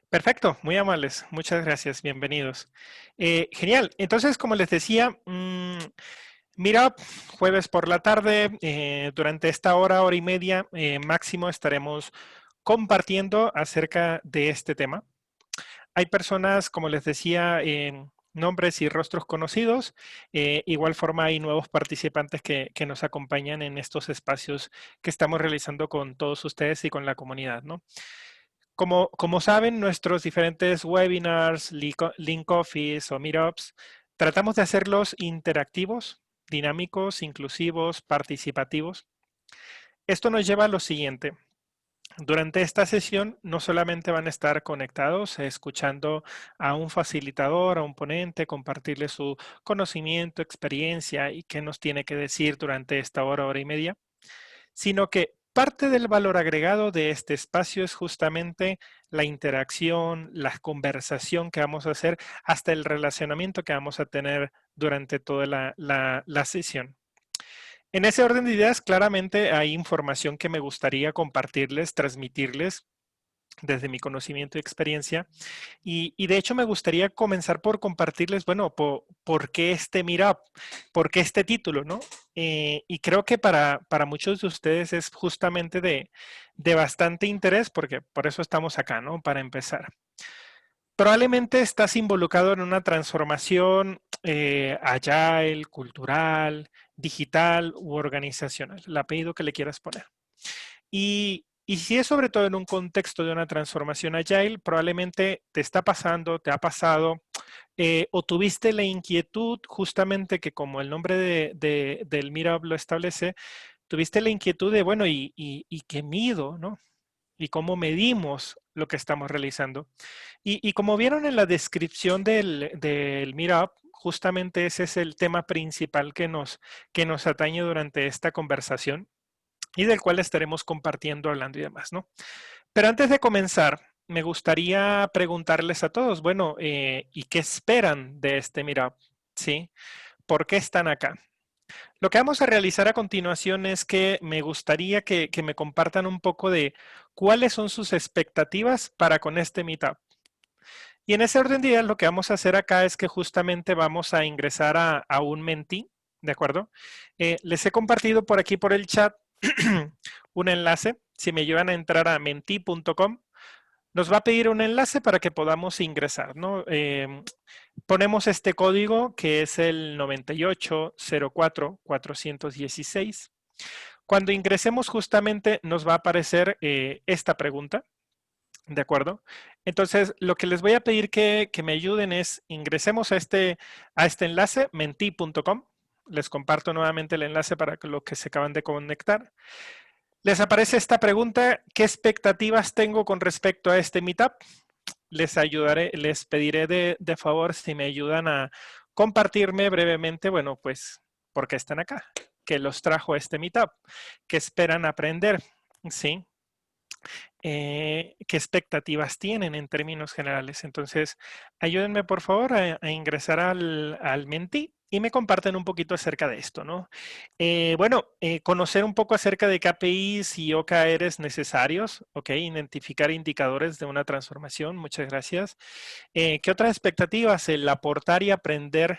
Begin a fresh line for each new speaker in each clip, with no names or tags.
Perfecto, muy amables. Muchas gracias, bienvenidos. Genial. Entonces, como les decía, Meetup, jueves por la tarde, durante esta hora y media máximo estaremos compartiendo acerca de este tema. Hay personas, como les decía, nombres y rostros conocidos. Igual forma hay nuevos participantes que nos acompañan en estos espacios que estamos realizando con todos ustedes y con la comunidad, ¿no? Como saben, nuestros diferentes webinars, link office o meetups, tratamos de hacerlos interactivos, dinámicos, inclusivos, participativos. Esto nos lleva a lo siguiente. Durante esta sesión no solamente van a estar conectados, escuchando a un facilitador, a un ponente, compartirle su conocimiento, experiencia y qué nos tiene que decir durante esta hora y media, sino que parte del valor agregado de este espacio es justamente la interacción, la conversación que vamos a hacer, hasta el relacionamiento que vamos a tener durante toda la sesión. En ese orden de ideas, claramente hay información que me gustaría compartirles, transmitirles desde mi conocimiento y experiencia. Y de hecho me gustaría comenzar por compartirles, bueno, por qué este Meetup, por qué este título, ¿no? Y creo que para muchos de ustedes es justamente de bastante interés, porque por eso estamos acá, ¿no? Para empezar. Probablemente estás involucrado en una transformación agile, cultural, digital u organizacional, el apellido que le quieras poner. Y si es sobre todo en un contexto de una transformación agile, probablemente te está pasando, te ha pasado, o tuviste la inquietud justamente que como el nombre del Meetup lo establece, tuviste la inquietud de, bueno, ¿y qué mido, no? Y cómo medimos lo que estamos realizando. Y como vieron en la descripción del Meetup, justamente ese es el tema principal que nos atañe durante esta conversación y del cual estaremos compartiendo, hablando y demás, ¿no? Pero antes de comenzar, me gustaría preguntarles a todos, bueno, ¿y qué esperan de este Meetup? ¿Sí? ¿Por qué están acá? Lo que vamos a realizar a continuación es que me gustaría que me compartan un poco de cuáles son sus expectativas para con este Meetup. Y en ese orden de ideas, lo que vamos a hacer acá es que justamente vamos a ingresar a un mentee, ¿de acuerdo? Les he compartido por aquí por el chat un enlace. Si me ayudan a entrar a menti.com, nos va a pedir un enlace para que podamos ingresar, ¿no? Ponemos este código que es el 9804-416. Cuando ingresemos justamente nos va a aparecer esta pregunta, ¿de acuerdo? Entonces, lo que les voy a pedir que me ayuden es ingresemos a este enlace, menti.com. Les comparto nuevamente el enlace para los que se acaban de conectar. Les aparece esta pregunta, ¿qué expectativas tengo con respecto a este Meetup? Les ayudaré, les pediré de favor si me ayudan a compartirme brevemente, bueno, pues, ¿por qué están acá? ¿Qué los trajo a este Meetup? ¿Qué esperan aprender? ¿Sí? ¿Qué expectativas tienen en términos generales? Entonces, ayúdenme por favor a ingresar al Menti y me comparten un poquito acerca de esto, ¿no? Conocer un poco acerca de KPIs y OKRs necesarios, ¿ok? Identificar indicadores de una transformación, muchas gracias. ¿Qué otras expectativas? El aportar y aprender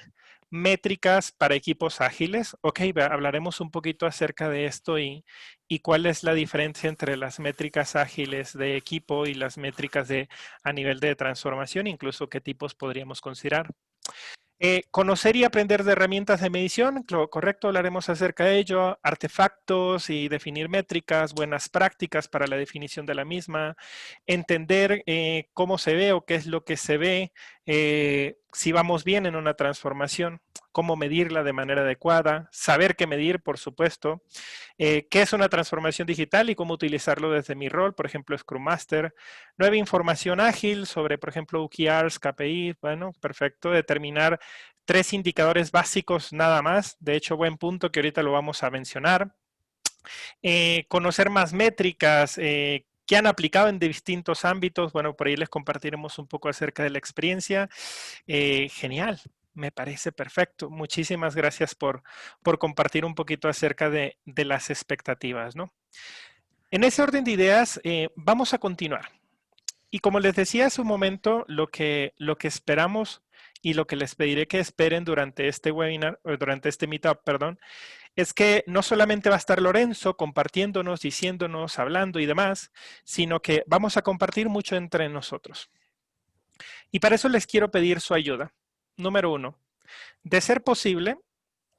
métricas para equipos ágiles. Ok, hablaremos un poquito acerca de esto y cuál es la diferencia entre las métricas ágiles de equipo y las métricas a nivel de transformación, incluso qué tipos podríamos considerar. Conocer y aprender de herramientas de medición, correcto, hablaremos acerca de ello, artefactos y definir métricas, buenas prácticas para la definición de la misma, entender cómo se ve o qué es lo que se ve, si vamos bien en una transformación, cómo medirla de manera adecuada, saber qué medir, por supuesto, qué es una transformación digital y cómo utilizarlo desde mi rol, por ejemplo, Scrum Master. Nueva información ágil sobre, por ejemplo, OKRs, KPI, bueno, perfecto, determinar 3 indicadores básicos nada más, de hecho, buen punto que ahorita lo vamos a mencionar. Conocer más métricas, que han aplicado en distintos ámbitos, bueno, por ahí les compartiremos un poco acerca de la experiencia. Genial, me parece perfecto. Muchísimas gracias por compartir un poquito acerca de las expectativas, ¿no? En ese orden de ideas, vamos a continuar. Y como les decía hace un momento, lo que esperamos y lo que les pediré que esperen durante este webinar, o durante este meetup, perdón, es que no solamente va a estar Lorenzo compartiéndonos, diciéndonos, hablando y demás, sino que vamos a compartir mucho entre nosotros. Y para eso les quiero pedir su ayuda. Número uno, de ser posible,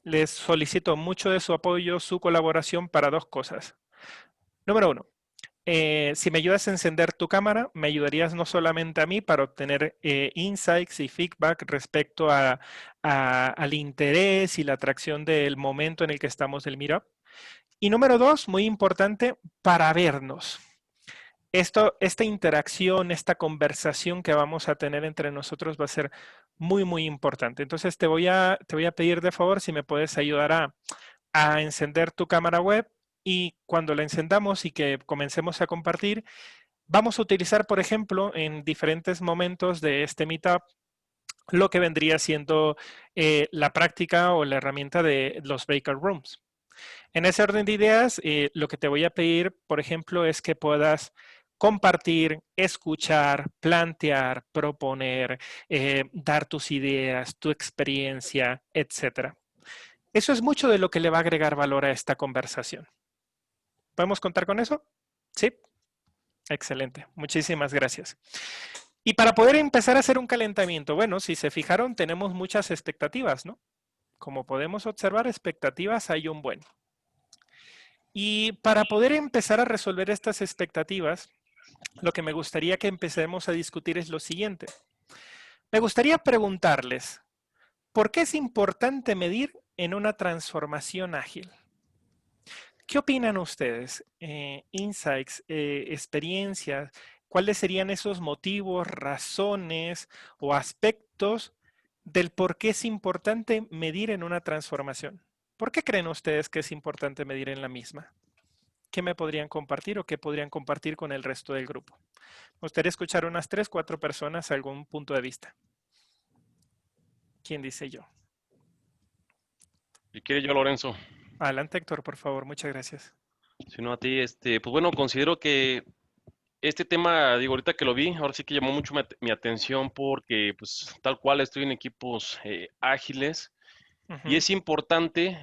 les solicito mucho de su apoyo, su colaboración para dos cosas. Número uno, si me ayudas a encender tu cámara, me ayudarías no solamente a mí para obtener insights y feedback respecto al interés y la atracción del momento en el que estamos del Meetup. Y número dos, muy importante, para vernos. Esta interacción, esta conversación que vamos a tener entre nosotros va a ser muy, muy importante. Entonces te voy a pedir de favor si me puedes ayudar a encender tu cámara web y cuando la encendamos y que comencemos a compartir, vamos a utilizar, por ejemplo, en diferentes momentos de este meetup, lo que vendría siendo la práctica o la herramienta de los breakout rooms. En ese orden de ideas, lo que te voy a pedir, por ejemplo, es que puedas compartir, escuchar, plantear, proponer, dar tus ideas, tu experiencia, etcétera. Eso es mucho de lo que le va a agregar valor a esta conversación. ¿Podemos contar con eso? Sí. Excelente. Muchísimas gracias. Y para poder empezar a hacer un calentamiento, bueno, si se fijaron, tenemos muchas expectativas, ¿no? Como podemos observar, expectativas hay un buen. Y para poder empezar a resolver estas expectativas, lo que me gustaría que empecemos a discutir es lo siguiente. Me gustaría preguntarles, ¿por qué es importante medir en una transformación ágil? ¿Qué opinan ustedes? Insights, experiencias, ¿cuáles serían esos motivos, razones o aspectos del por qué es importante medir en una transformación? ¿Por qué creen ustedes que es importante medir en la misma? ¿Qué me podrían compartir o qué podrían compartir con el resto del grupo? Me gustaría escuchar unas 3, 4 personas algún punto de vista. ¿Quién dice yo?
¿Y quiere yo, Lorenzo?
Adelante, Héctor, por favor. Muchas gracias.
Si no a ti, pues bueno, considero que este tema, digo, ahorita que lo vi, ahora sí que llamó mucho mi atención porque, pues, tal cual estoy en equipos ágiles y
Ujú,
es importante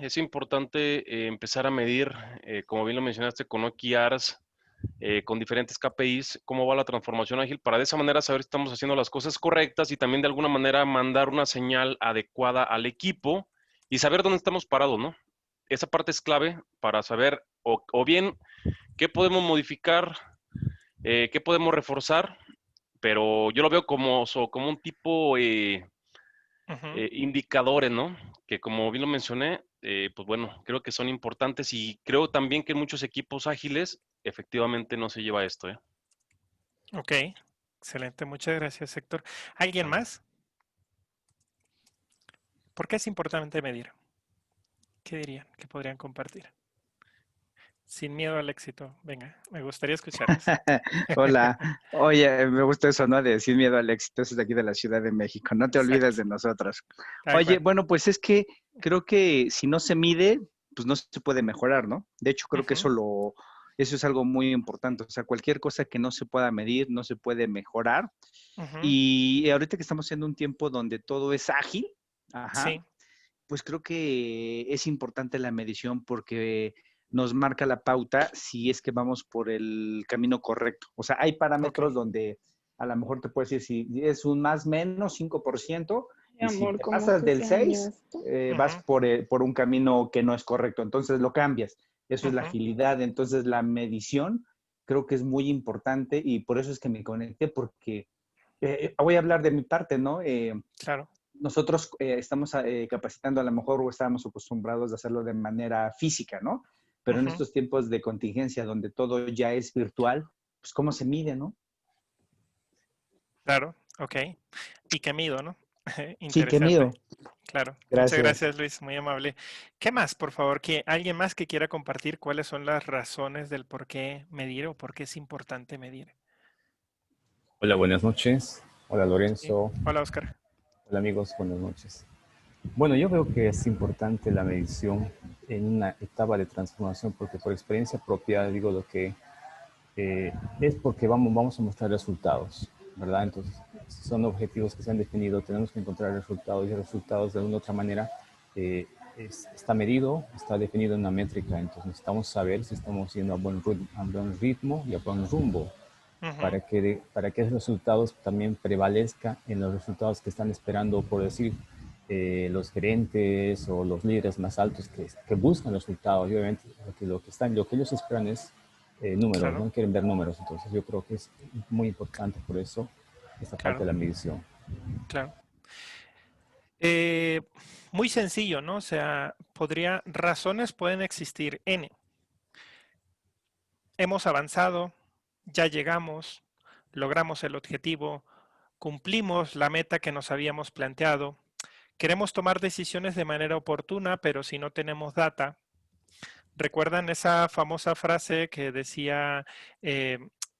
empezar a medir, como bien lo mencionaste, con OKRs, con diferentes KPIs, cómo va la transformación ágil, para de esa manera saber si estamos haciendo las cosas correctas y también de alguna manera mandar una señal adecuada al equipo y saber dónde estamos parados, ¿no? Esa parte es clave para saber o bien qué podemos modificar, qué podemos reforzar, pero yo lo veo como un tipo
ujú.
indicadores, ¿no? Que como bien lo mencioné, pues bueno, creo que son importantes y creo también que en muchos equipos ágiles efectivamente no se lleva esto, ¿eh?
Ok, excelente. Muchas gracias, Héctor. ¿Alguien más? ¿Por qué es importante medir? ¿Qué dirían? ¿Qué podrían compartir? Sin miedo al éxito. Venga, me gustaría escucharles.
Hola, oye, me gusta eso, ¿no? De sin miedo al éxito, eso es de aquí de la Ciudad de México, no te olvides
Exacto,
de nosotros.
tal
Oye,
cual.
bueno, pues es que creo que si no se mide, pues no se puede mejorar, ¿no? De hecho, creo que
Ujú,
eso es algo muy importante, o sea, cualquier cosa que no se pueda medir, no se puede mejorar.
ujú.
Y ahorita que estamos en un tiempo donde todo es ágil, ajá,
Sí,
pues creo que es importante la medición porque nos marca la pauta si es que vamos por el camino correcto. O sea, hay
ok.
parámetros donde a lo mejor te puedes decir si es un más menos 5%
Mi
y si
amor,
te
¿cómo
pasas
se
del 6
llama esto?
vas
Ujú,
por un camino que no es correcto. Entonces lo cambias. Eso es la
ujú,
agilidad. Entonces la medición creo que es muy importante y por eso es que me conecté porque voy a hablar de mi parte, ¿no?
claro.
Nosotros estamos capacitando a lo mejor o estábamos acostumbrados a hacerlo de manera física, ¿no? Pero en
Ujú,
estos tiempos de contingencia donde todo ya es virtual, pues cómo se mide, ¿no?
claro, ok. Y qué mido, ¿no?
Sí, qué
Interesante.
mido.
Claro. Muchas
Gracias.
gracias, Luis. Muy amable. ¿Qué más, por favor? ¿Alguien más que quiera compartir cuáles son las razones del por qué medir o por qué es importante medir?
Hola, buenas noches. Hola,
Sí.
Lorenzo.
Hola, Oscar.
Hola, amigos, buenas noches. Bueno, yo veo que es importante la medición en una etapa de transformación porque por experiencia propia digo lo que es porque vamos a mostrar resultados, ¿verdad? Entonces, son objetivos que se han definido, tenemos que encontrar resultados y resultados de una u otra manera está medido, está definido en una métrica, entonces necesitamos saber si estamos yendo a buen ritmo y a buen rumbo para que esos resultados también prevalezcan en los resultados que están esperando, por decir, los gerentes o los líderes más altos que buscan resultados. Y obviamente lo que ellos esperan es números,
Claro,
¿no? Quieren ver números. Entonces yo creo que es muy importante por eso esta parte
claro,
de la medición.
claro. Muy sencillo, ¿no? O sea, razones pueden existir N. Hemos avanzado, ya llegamos, logramos el objetivo, cumplimos la meta que nos habíamos planteado, queremos tomar decisiones de manera oportuna, pero si no tenemos data, ¿recuerdan esa famosa frase que decía eh,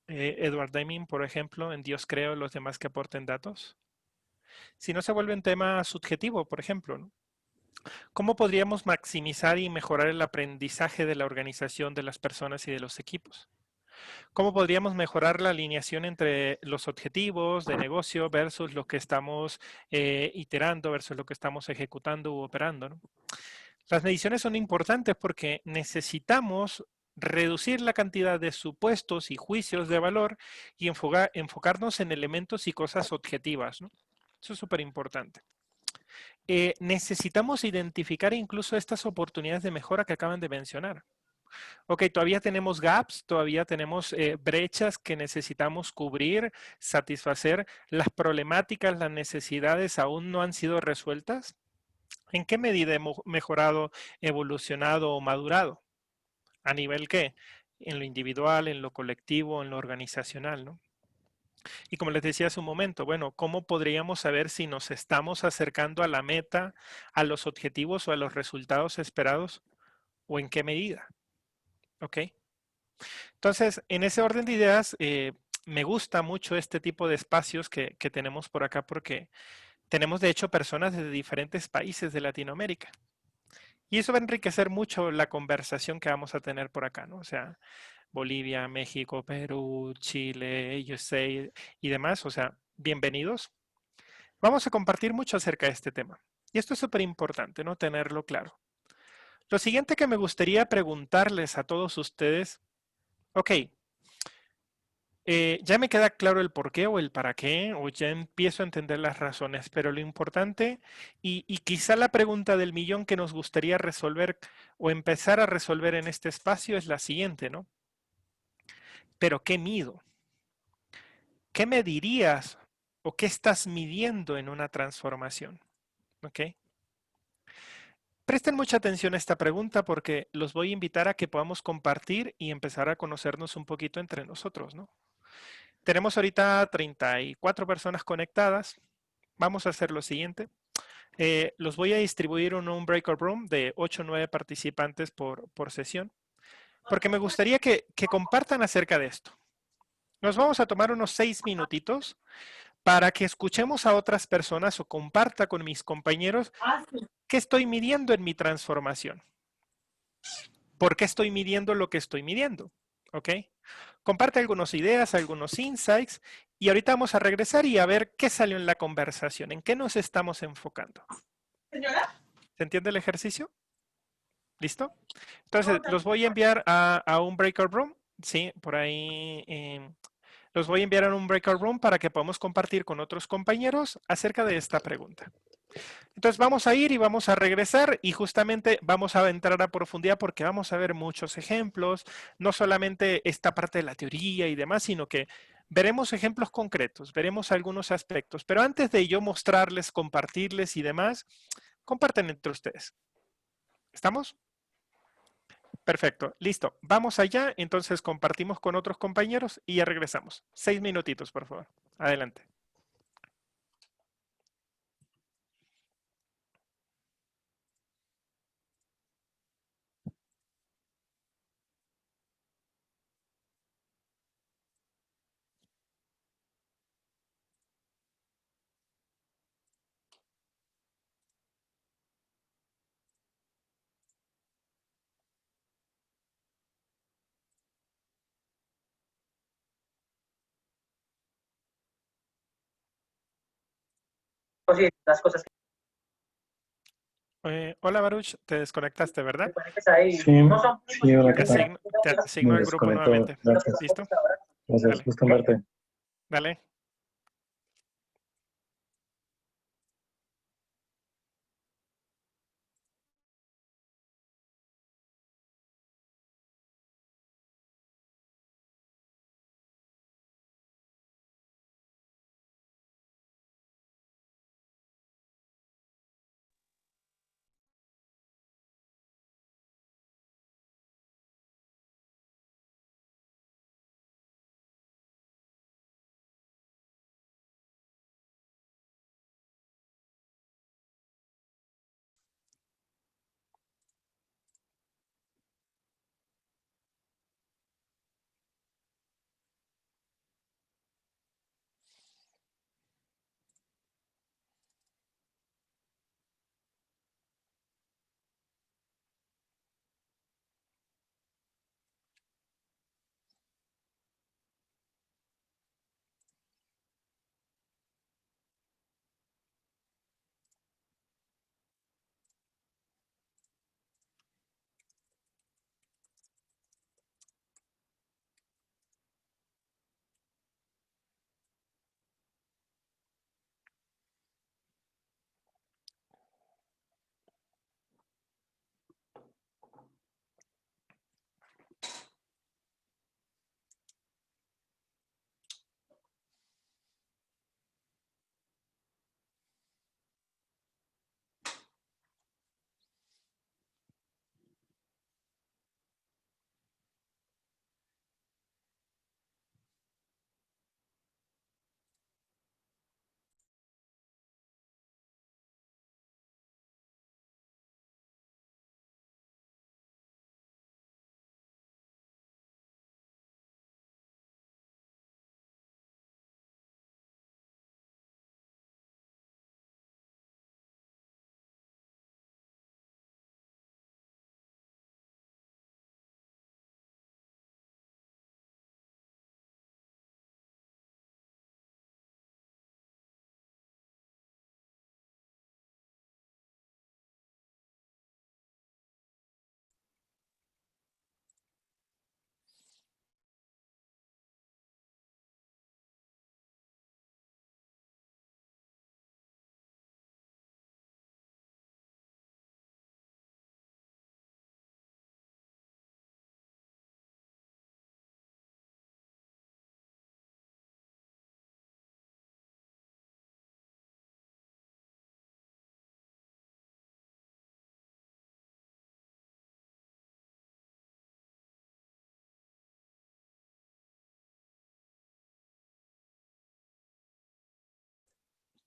Edward Deming, por ejemplo, en Dios creo, los demás que aporten datos? Si no se vuelve un tema subjetivo, por ejemplo, ¿no? ¿Cómo podríamos maximizar y mejorar el aprendizaje de la organización de las personas y de los equipos? ¿Cómo podríamos mejorar la alineación entre los objetivos de negocio versus lo que estamos iterando, versus lo que estamos ejecutando u operando, ¿no? Las mediciones son importantes porque necesitamos reducir la cantidad de supuestos y juicios de valor y enfocarnos en elementos y cosas objetivas, ¿no? Eso es súper importante. Necesitamos identificar incluso estas oportunidades de mejora que acaban de mencionar. Ok, todavía tenemos gaps, todavía tenemos brechas que necesitamos cubrir, satisfacer. Las problemáticas, las necesidades aún no han sido resueltas. ¿En qué medida hemos mejorado, evolucionado o madurado? ¿A nivel qué? En lo individual, en lo colectivo, en lo organizacional, ¿no? Y como les decía hace un momento, bueno, ¿cómo podríamos saber si nos estamos acercando a la meta, a los objetivos o a los resultados esperados o en qué medida? ¿Ok? Entonces, en ese orden de ideas, me gusta mucho este tipo de espacios que tenemos por acá porque tenemos de hecho personas de diferentes países de Latinoamérica. Y eso va a enriquecer mucho la conversación que vamos a tener por acá, ¿no? O sea, Bolivia, México, Perú, Chile, USA y demás. O sea, bienvenidos. Vamos a compartir mucho acerca de este tema. Y esto es súper importante, ¿no? Tenerlo claro. Lo siguiente que me gustaría preguntarles a todos ustedes, ok, ya me queda claro el por qué o el para qué, o ya empiezo a entender las razones, pero lo importante y quizá la pregunta del millón que nos gustaría resolver o empezar a resolver en este espacio es la siguiente, ¿no? ¿Pero qué mido? ¿Qué medirías o qué estás midiendo en una transformación? ¿Ok? Presten mucha atención a esta pregunta porque los voy a invitar a que podamos compartir y empezar a conocernos un poquito entre nosotros, ¿no? Tenemos ahorita 34 personas conectadas. Vamos a hacer lo siguiente. Los voy a distribuir en un breakout room de 8 o 9 participantes por sesión, porque me gustaría que compartan acerca de esto. Nos vamos a tomar unos 6 minutitos para que escuchemos a otras personas o comparta con mis compañeros qué estoy midiendo en mi transformación. ¿Por qué estoy midiendo lo que estoy midiendo? ¿Ok? Comparte algunas ideas, algunos insights y ahorita vamos a regresar y a ver qué salió en la conversación, en qué nos estamos enfocando. ¿Se entiende el ejercicio? ¿Listo? Entonces, los voy a enviar a un breakout room. Sí, por ahí los voy a enviar a un breakout room para que podamos compartir con otros compañeros acerca de esta pregunta. Entonces vamos a ir y vamos a regresar y justamente vamos a entrar a profundidad porque vamos a ver muchos ejemplos, no solamente esta parte de la teoría y demás, sino que veremos ejemplos concretos, veremos algunos aspectos. Pero antes de yo mostrarles, compartirles y demás, comparten entre ustedes. ¿Estamos? Perfecto, listo. Vamos allá, entonces compartimos con otros compañeros y ya regresamos. 6 minutitos, por favor. Adelante.
sí, las cosas
Hola Baruch, te desconectaste, ¿verdad?
que pones ahí
Sí,
no son
sí, hola, ¿qué tal?
Te asigno
Me
al grupo
desconectó,
nuevamente.
gracias.
¿Listo?
Gracias,
Dale,
gusto en verte.
dale.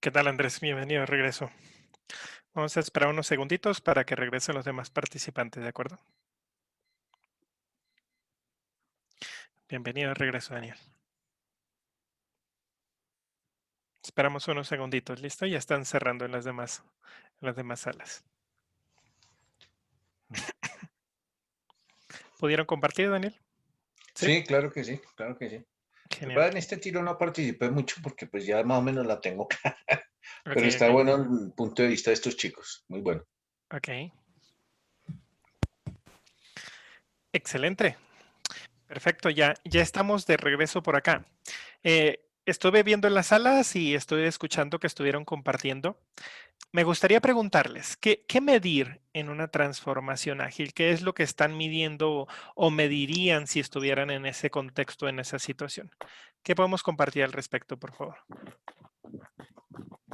¿Qué tal, Andrés? Bienvenido de regreso. Vamos a esperar unos segunditos para que regresen los demás participantes, ¿de acuerdo? Bienvenido de regreso, Daniel. Esperamos unos segunditos, ¿listo? Ya están cerrando en las demás salas. ¿Pudieron compartir, Daniel?
Sí, claro que sí, claro que sí.
Genial.
En este tiro no participé mucho porque pues ya más o menos la tengo clara,
Ok,
pero está
ok,
bueno el punto de vista de estos chicos, muy bueno.
ok. Excelente. Perfecto, ya estamos de regreso por acá. Estuve viendo en las salas y estoy escuchando que estuvieron compartiendo. Me gustaría preguntarles, ¿qué medir en una transformación ágil? ¿Qué es lo que están midiendo o medirían si estuvieran en ese contexto, en esa situación? ¿Qué podemos compartir al respecto, por favor?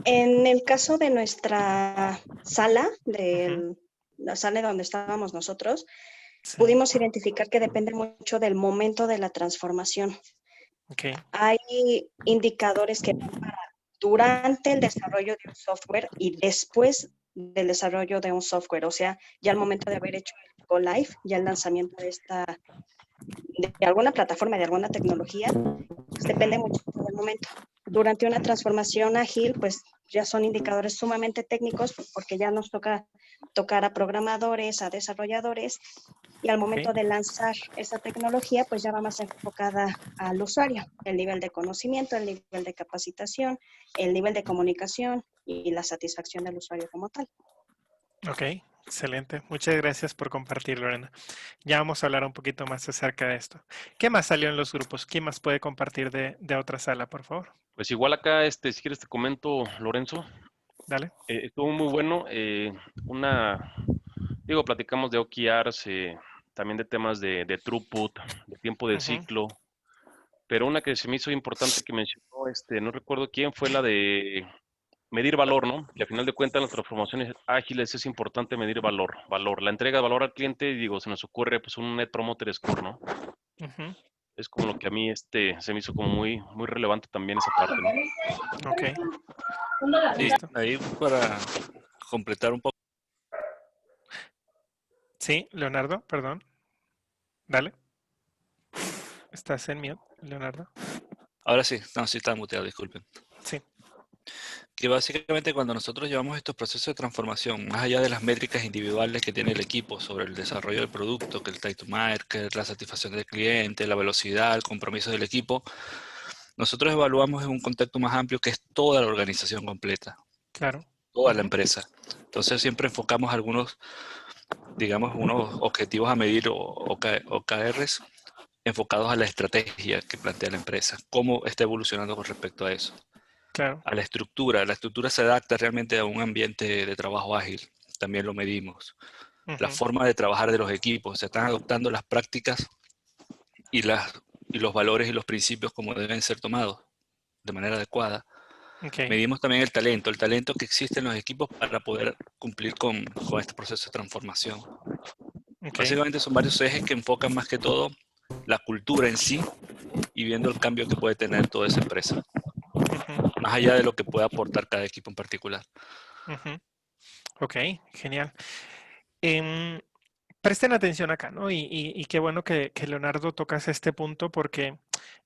En el caso de nuestra sala,
Ujú,
la sala donde estábamos nosotros,
sí,
pudimos identificar que depende mucho del momento de la transformación.
ok,
Hay indicadores que van para durante el desarrollo de un software y después del desarrollo de un software, o sea, ya al momento de haber hecho el Go Live, ya el lanzamiento de alguna plataforma, de alguna tecnología, pues depende
ujú,
mucho del momento. Durante una transformación ágil, pues ya son indicadores sumamente técnicos porque ya nos toca tocar a programadores, a desarrolladores y al momento
ok,
de lanzar esa tecnología, pues ya va más enfocada al usuario, el nivel de conocimiento, el nivel de capacitación, el nivel de comunicación, y la satisfacción del usuario como tal.
Ok, excelente. Muchas gracias por compartir, Lorena. Ya vamos a hablar un poquito más acerca de esto. ¿Qué más salió en los grupos? ¿Quién más puede compartir de otra sala, por favor?
Pues igual acá, si quieres te comento, Lorenzo,
Dale.
estuvo muy bueno. Platicamos de OKRs, también de temas de throughput, de tiempo de
Ujú.
ciclo, pero una que se me hizo importante que mencionó, no recuerdo quién, fue la de medir valor, ¿no? Que a final de cuentas en las transformaciones ágiles es importante medir valor. La entrega de valor al cliente, digo, se nos ocurre pues un Net Promoter Score, ¿no?
Ujú.
Es como lo que a mí se me hizo como muy, muy relevante también esa parte, ¿no?
Ok,
Sí,
listo.
ahí para completar un poco.
Sí, Leonardo, perdón. Dale. Estás en mute, Leonardo.
Ahora sí, no, sí está muteado, disculpen.
Sí.
Que básicamente cuando nosotros llevamos estos procesos de transformación, más allá de las métricas individuales que tiene el equipo sobre el desarrollo del producto, que el time to market, la satisfacción del cliente, la velocidad, el compromiso del equipo, nosotros evaluamos en un contexto más amplio que es toda la organización completa,
Claro.
toda la
Ujú.
empresa. Entonces siempre enfocamos algunos, digamos, unos objetivos a medir o OKRs enfocados a la estrategia que plantea la empresa, cómo está evolucionando con respecto a eso.
Claro.
A la estructura se adapta realmente a un ambiente de trabajo ágil, también lo medimos. La
Ujú.
forma de trabajar de los equipos, se están adoptando las prácticas y los valores y los principios como deben ser tomados de manera adecuada.
Ok.
Medimos también el talento que existe en los equipos para poder cumplir con este proceso de transformación.
Ok.
Básicamente son varios ejes que enfocan más que todo la cultura en sí y viendo el cambio que puede tener toda esa empresa,
Ujú.
más allá de lo que pueda aportar cada equipo en particular.
Ujú. Ok, genial. Em, Presten atención acá, ¿no? Y qué bueno que Leonardo tocas este punto porque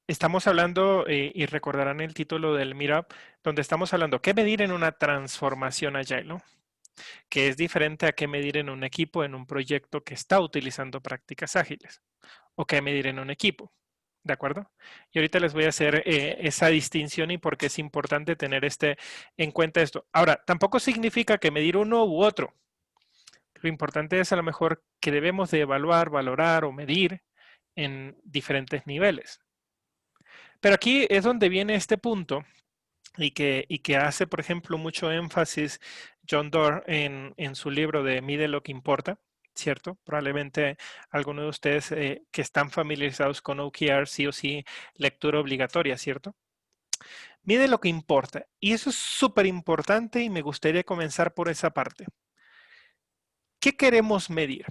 estamos hablando, y recordarán el título del Meetup, donde estamos hablando qué medir en una transformación agile, ¿no? Que es diferente a qué medir en un equipo, en un proyecto que está utilizando prácticas ágiles, o qué medir en un equipo. ¿De acuerdo? Y ahorita les voy a hacer esa distinción y por qué es importante tener en cuenta esto. Ahora, tampoco significa que medir uno u otro. Lo importante es a lo mejor que debemos de evaluar, valorar o medir en diferentes niveles. Pero aquí es donde viene este punto y que hace, por ejemplo, mucho énfasis John Doerr en su libro de Mide lo que importa, ¿cierto? Probablemente algunos de ustedes que están familiarizados con OKR, sí o sí, lectura obligatoria, ¿cierto? Mide lo que importa. Y eso es súper importante y me gustaría comenzar por esa parte. ¿Qué queremos medir?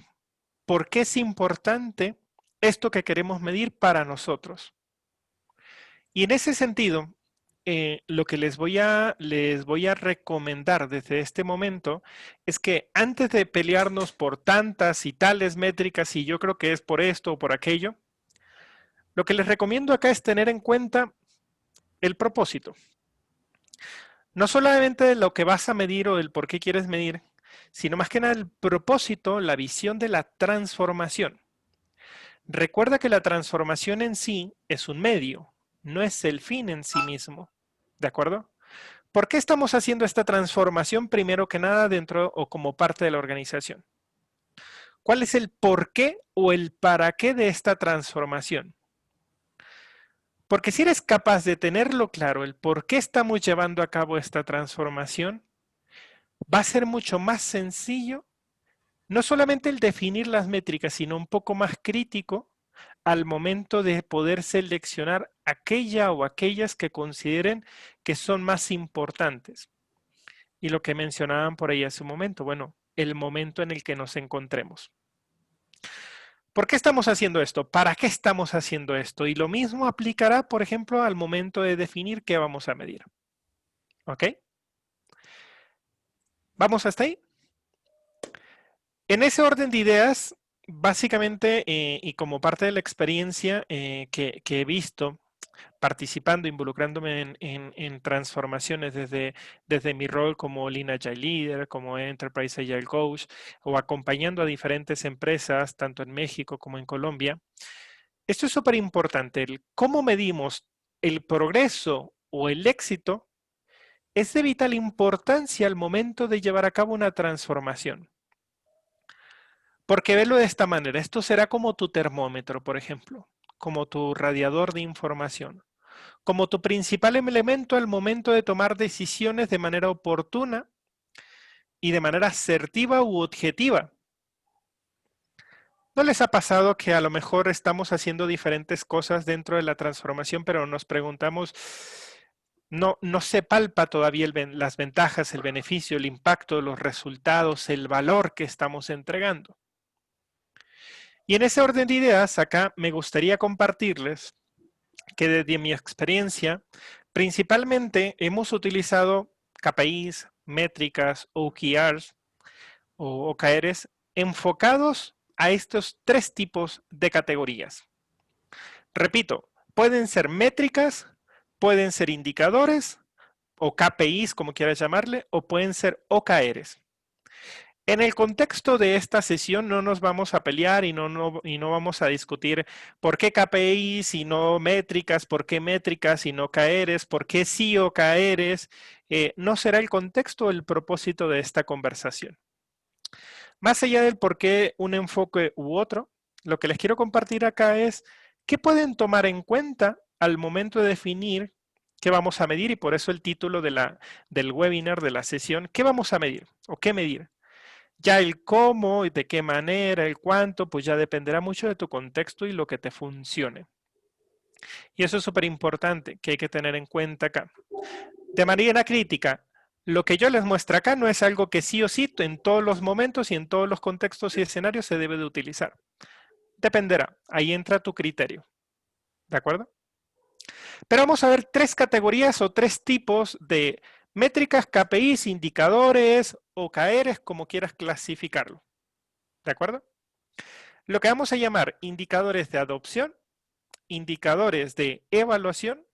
¿Por qué es importante esto que queremos medir para nosotros? Y en ese sentido, lo que les voy a recomendar desde este momento es que antes de pelearnos por tantas y tales métricas, y yo creo que es por esto o por aquello, lo que les recomiendo acá es tener en cuenta el propósito. No solamente lo que vas a medir o el por qué quieres medir, sino más que nada el propósito, la visión de la transformación. Recuerda que la transformación en sí es un medio, no es el fin en sí mismo. ¿De acuerdo? ¿Por qué estamos haciendo esta transformación primero que nada dentro o como parte de la organización? ¿Cuál es el por qué o el para qué de esta transformación? Porque si eres capaz de tenerlo claro, el por qué estamos llevando a cabo esta transformación, va a ser mucho más sencillo, no solamente el definir las métricas, sino un poco más crítico al momento de poder seleccionar aquella o aquellas que consideren que son más importantes. Y lo que mencionaban por ahí hace un momento, bueno, el momento en el que nos encontremos. ¿Por qué estamos haciendo esto? ¿Para qué estamos haciendo esto? Y lo mismo aplicará, por ejemplo, al momento de definir qué vamos a medir. ¿Ok? ¿Vamos hasta ahí? En ese orden de ideas, básicamente, y como parte de la experiencia que he visto participando, involucrándome en transformaciones desde mi rol como Lean Agile Leader, como Enterprise Agile Coach, o acompañando a diferentes empresas, tanto en México como en Colombia. Esto es súper importante, cómo medimos el progreso o el éxito es de vital importancia al momento de llevar a cabo una transformación. Porque verlo de esta manera, esto será como tu termómetro, por ejemplo, como tu radiador de información, como tu principal elemento al momento de tomar decisiones de manera oportuna y de manera asertiva u objetiva. ¿No les ha pasado que a lo mejor estamos haciendo diferentes cosas dentro de la transformación, pero nos preguntamos, no se palpa todavía las ventajas, el beneficio, el impacto, los resultados, el valor que estamos entregando? Y en ese orden de ideas, acá me gustaría compartirles que desde mi experiencia, principalmente hemos utilizado KPIs, métricas, OKRs o OKRs enfocados a estos 3 tipos de categorías. Repito, pueden ser métricas, pueden ser indicadores o KPIs, como quieras llamarle, o pueden ser OKRs. En el contexto de esta sesión no nos vamos a pelear y no vamos a discutir por qué KPIs y no métricas, por qué métricas y no OKRs, por qué sí OKRs. No será el contexto o el propósito de esta conversación. Más allá del por qué un enfoque u otro, lo que les quiero compartir acá es qué pueden tomar en cuenta al momento de definir qué vamos a medir, y por eso el título del webinar, de la sesión, ¿qué vamos a medir o qué medir? Ya el cómo y de qué manera, el cuánto, pues ya dependerá mucho de tu contexto y lo que te funcione. Y eso es súper importante que hay que tener en cuenta acá. De manera crítica, lo que yo les muestro acá no es algo que sí o sí en todos los momentos y en todos los contextos y escenarios se debe de utilizar. Dependerá, ahí entra tu criterio. ¿De acuerdo? Pero vamos a ver 3 categorías o 3 tipos de métricas, KPIs, indicadores, OKRs, como quieras clasificarlo. ¿De acuerdo? Lo que vamos a llamar indicadores de adopción, indicadores de evaluación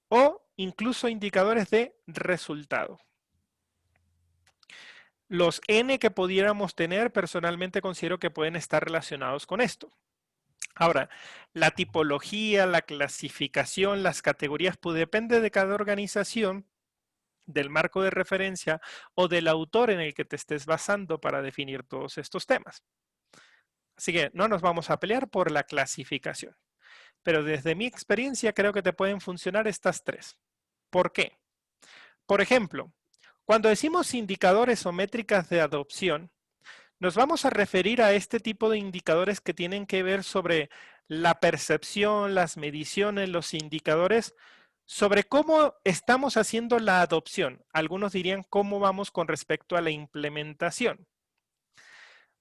o incluso indicadores de resultado. Los N que pudiéramos tener, personalmente considero que pueden estar relacionados con esto. Ahora, la tipología, la clasificación, las categorías, pues depende de cada organización, del marco de referencia o del autor en el que te estés basando para definir todos estos temas. Así que no nos vamos a pelear por la clasificación. Pero desde mi experiencia creo que te pueden funcionar estas 3. ¿Por qué? Por ejemplo, cuando decimos indicadores o métricas de adopción, nos vamos a referir a este tipo de indicadores que tienen que ver sobre la percepción, las mediciones, los indicadores, sobre cómo estamos haciendo la adopción. Algunos dirían cómo vamos con respecto a la implementación.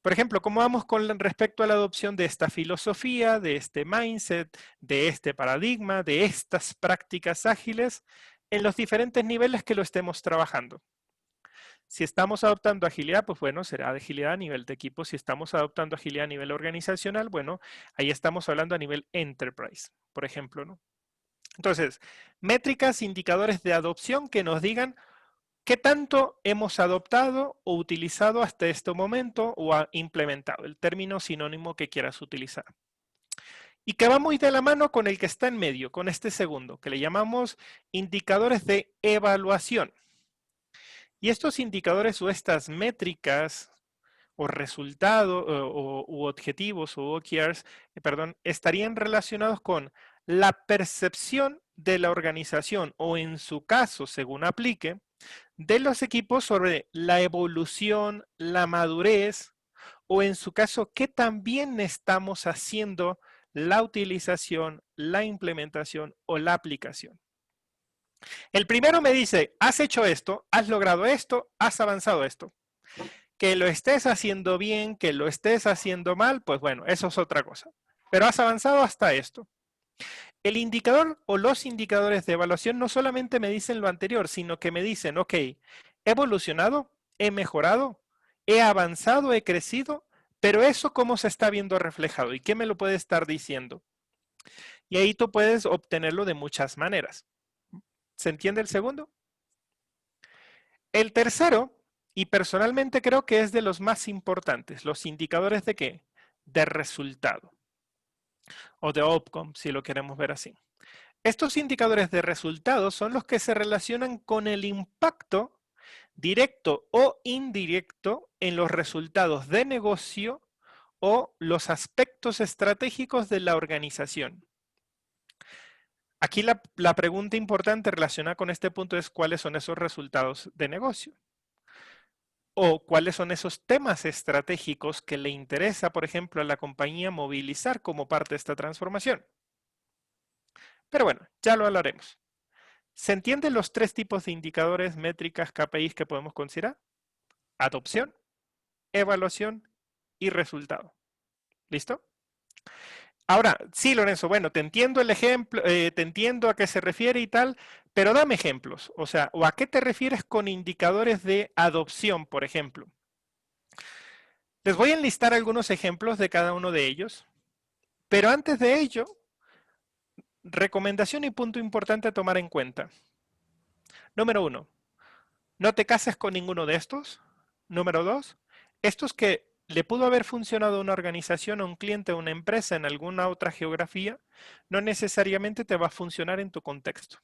Por ejemplo, ¿cómo vamos con respecto a la adopción de esta filosofía, de este mindset, de este paradigma, de estas prácticas ágiles en los diferentes niveles que lo estemos trabajando? Si estamos adoptando agilidad, pues bueno, será de agilidad a nivel de equipo. Si estamos adoptando agilidad a nivel organizacional, bueno, ahí estamos hablando a nivel enterprise, por ejemplo, ¿no? Entonces, métricas, indicadores de adopción que nos digan qué tanto hemos adoptado o utilizado hasta este momento o implementado, el término sinónimo que quieras utilizar. Y que va muy de la mano con el que está en medio, con este segundo, que le llamamos indicadores de evaluación. Y estos indicadores o estas métricas o resultados u objetivos o OKRs, estarían relacionados con la percepción de la organización o en su caso, según aplique, de los equipos sobre la evolución, la madurez o en su caso, qué también estamos haciendo la utilización, la implementación o la aplicación. El primero me dice, has hecho esto, has logrado esto, has avanzado esto. Que lo estés haciendo bien, que lo estés haciendo mal, pues bueno, eso es otra cosa. Pero has avanzado hasta esto. El indicador o los indicadores de evaluación no solamente me dicen lo anterior, sino que me dicen, ok, he evolucionado, he mejorado, he avanzado, he crecido, pero eso cómo se está viendo reflejado y qué me lo puede estar diciendo. Y ahí tú puedes obtenerlo de muchas maneras. ¿Se entiende el segundo? El tercero, y personalmente creo que es de los más importantes, los indicadores de ¿qué? De resultado. O de outcome, si lo queremos ver así. Estos indicadores de resultados son los que se relacionan con el impacto directo o indirecto en los resultados de negocio o los aspectos estratégicos de la organización. Aquí la pregunta importante relacionada con este punto es cuáles son esos resultados de negocio o cuáles son esos temas estratégicos que le interesa, por ejemplo, a la compañía movilizar como parte de esta transformación. Pero bueno, ya lo hablaremos. ¿Se entienden los tres tipos de indicadores, métricas, KPIs que podemos considerar? Adopción, evaluación y resultado. ¿Listo? Ahora, sí, Lorenzo, bueno, te entiendo el ejemplo, te entiendo a qué se refiere y tal, pero dame ejemplos. O sea, ¿o a qué te refieres con indicadores de adopción, por ejemplo? Les voy a enlistar algunos ejemplos de cada uno de ellos, pero antes de ello, recomendación y punto importante a tomar en cuenta. Número 1, no te cases con ninguno de estos. Número 2, estos que le pudo haber funcionado a una organización, a un cliente, a una empresa en alguna otra geografía, no necesariamente te va a funcionar en tu contexto.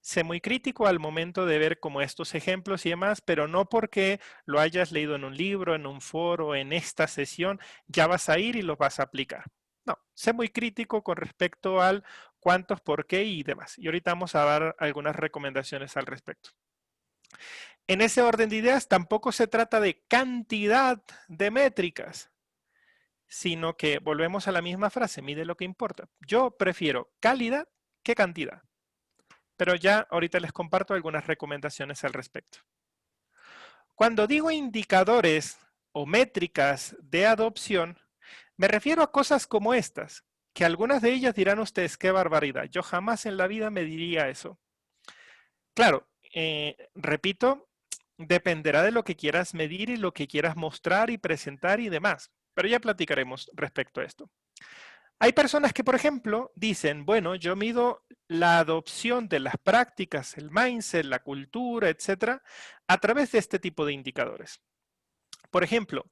Sé muy crítico al momento de ver como estos ejemplos y demás, pero no porque lo hayas leído en un libro, en un foro, en esta sesión, ya vas a ir y lo vas a aplicar. No, sé muy crítico con respecto al cuántos, por qué y demás. Y ahorita vamos a dar algunas recomendaciones al respecto. En ese orden de ideas tampoco se trata de cantidad de métricas, sino que volvemos a la misma frase, mide lo que importa. Yo prefiero calidad que cantidad, pero ya ahorita les comparto algunas recomendaciones al respecto. Cuando digo indicadores o métricas de adopción, me refiero a cosas como estas, que algunas de ellas dirán ustedes, qué barbaridad, yo jamás en la vida me diría eso. Claro, repito, dependerá de lo que quieras medir y lo que quieras mostrar y presentar y demás. Pero ya platicaremos respecto a esto. Hay personas que, por ejemplo, dicen, bueno, yo mido la adopción de las prácticas, el mindset, la cultura, etcétera, a través de este tipo de indicadores. Por ejemplo,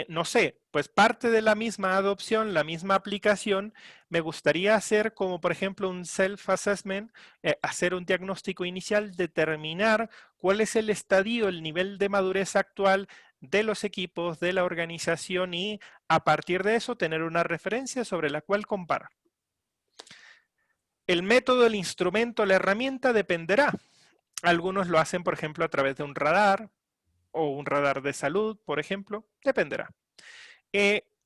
no sé, pues parte de la misma adopción, la misma aplicación, me gustaría hacer como por ejemplo un self-assessment, hacer un diagnóstico inicial, determinar cuál es el estadio, el nivel de madurez actual de los equipos, de la organización y a partir de eso tener una referencia sobre la cual comparar. El método, el instrumento, la herramienta dependerá. Algunos lo hacen, por ejemplo, a través de un radar, o un radar de salud, por ejemplo, dependerá.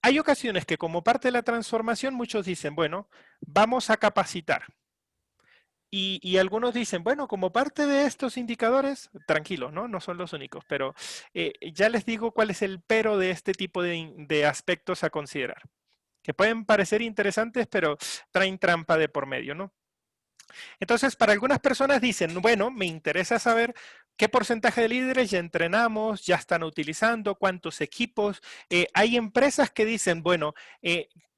Hay ocasiones que como parte de la transformación muchos dicen, bueno, vamos a capacitar. Y algunos dicen, bueno, como parte de estos indicadores, tranquilos, ¿no? No son los únicos, pero ya les digo cuál es el pero de este tipo de aspectos a considerar, que pueden parecer interesantes, pero traen trampa de por medio, ¿no? Entonces, para algunas personas dicen, bueno, me interesa saber qué porcentaje de líderes ya entrenamos, ya están utilizando, cuántos equipos. Hay empresas que dicen, bueno,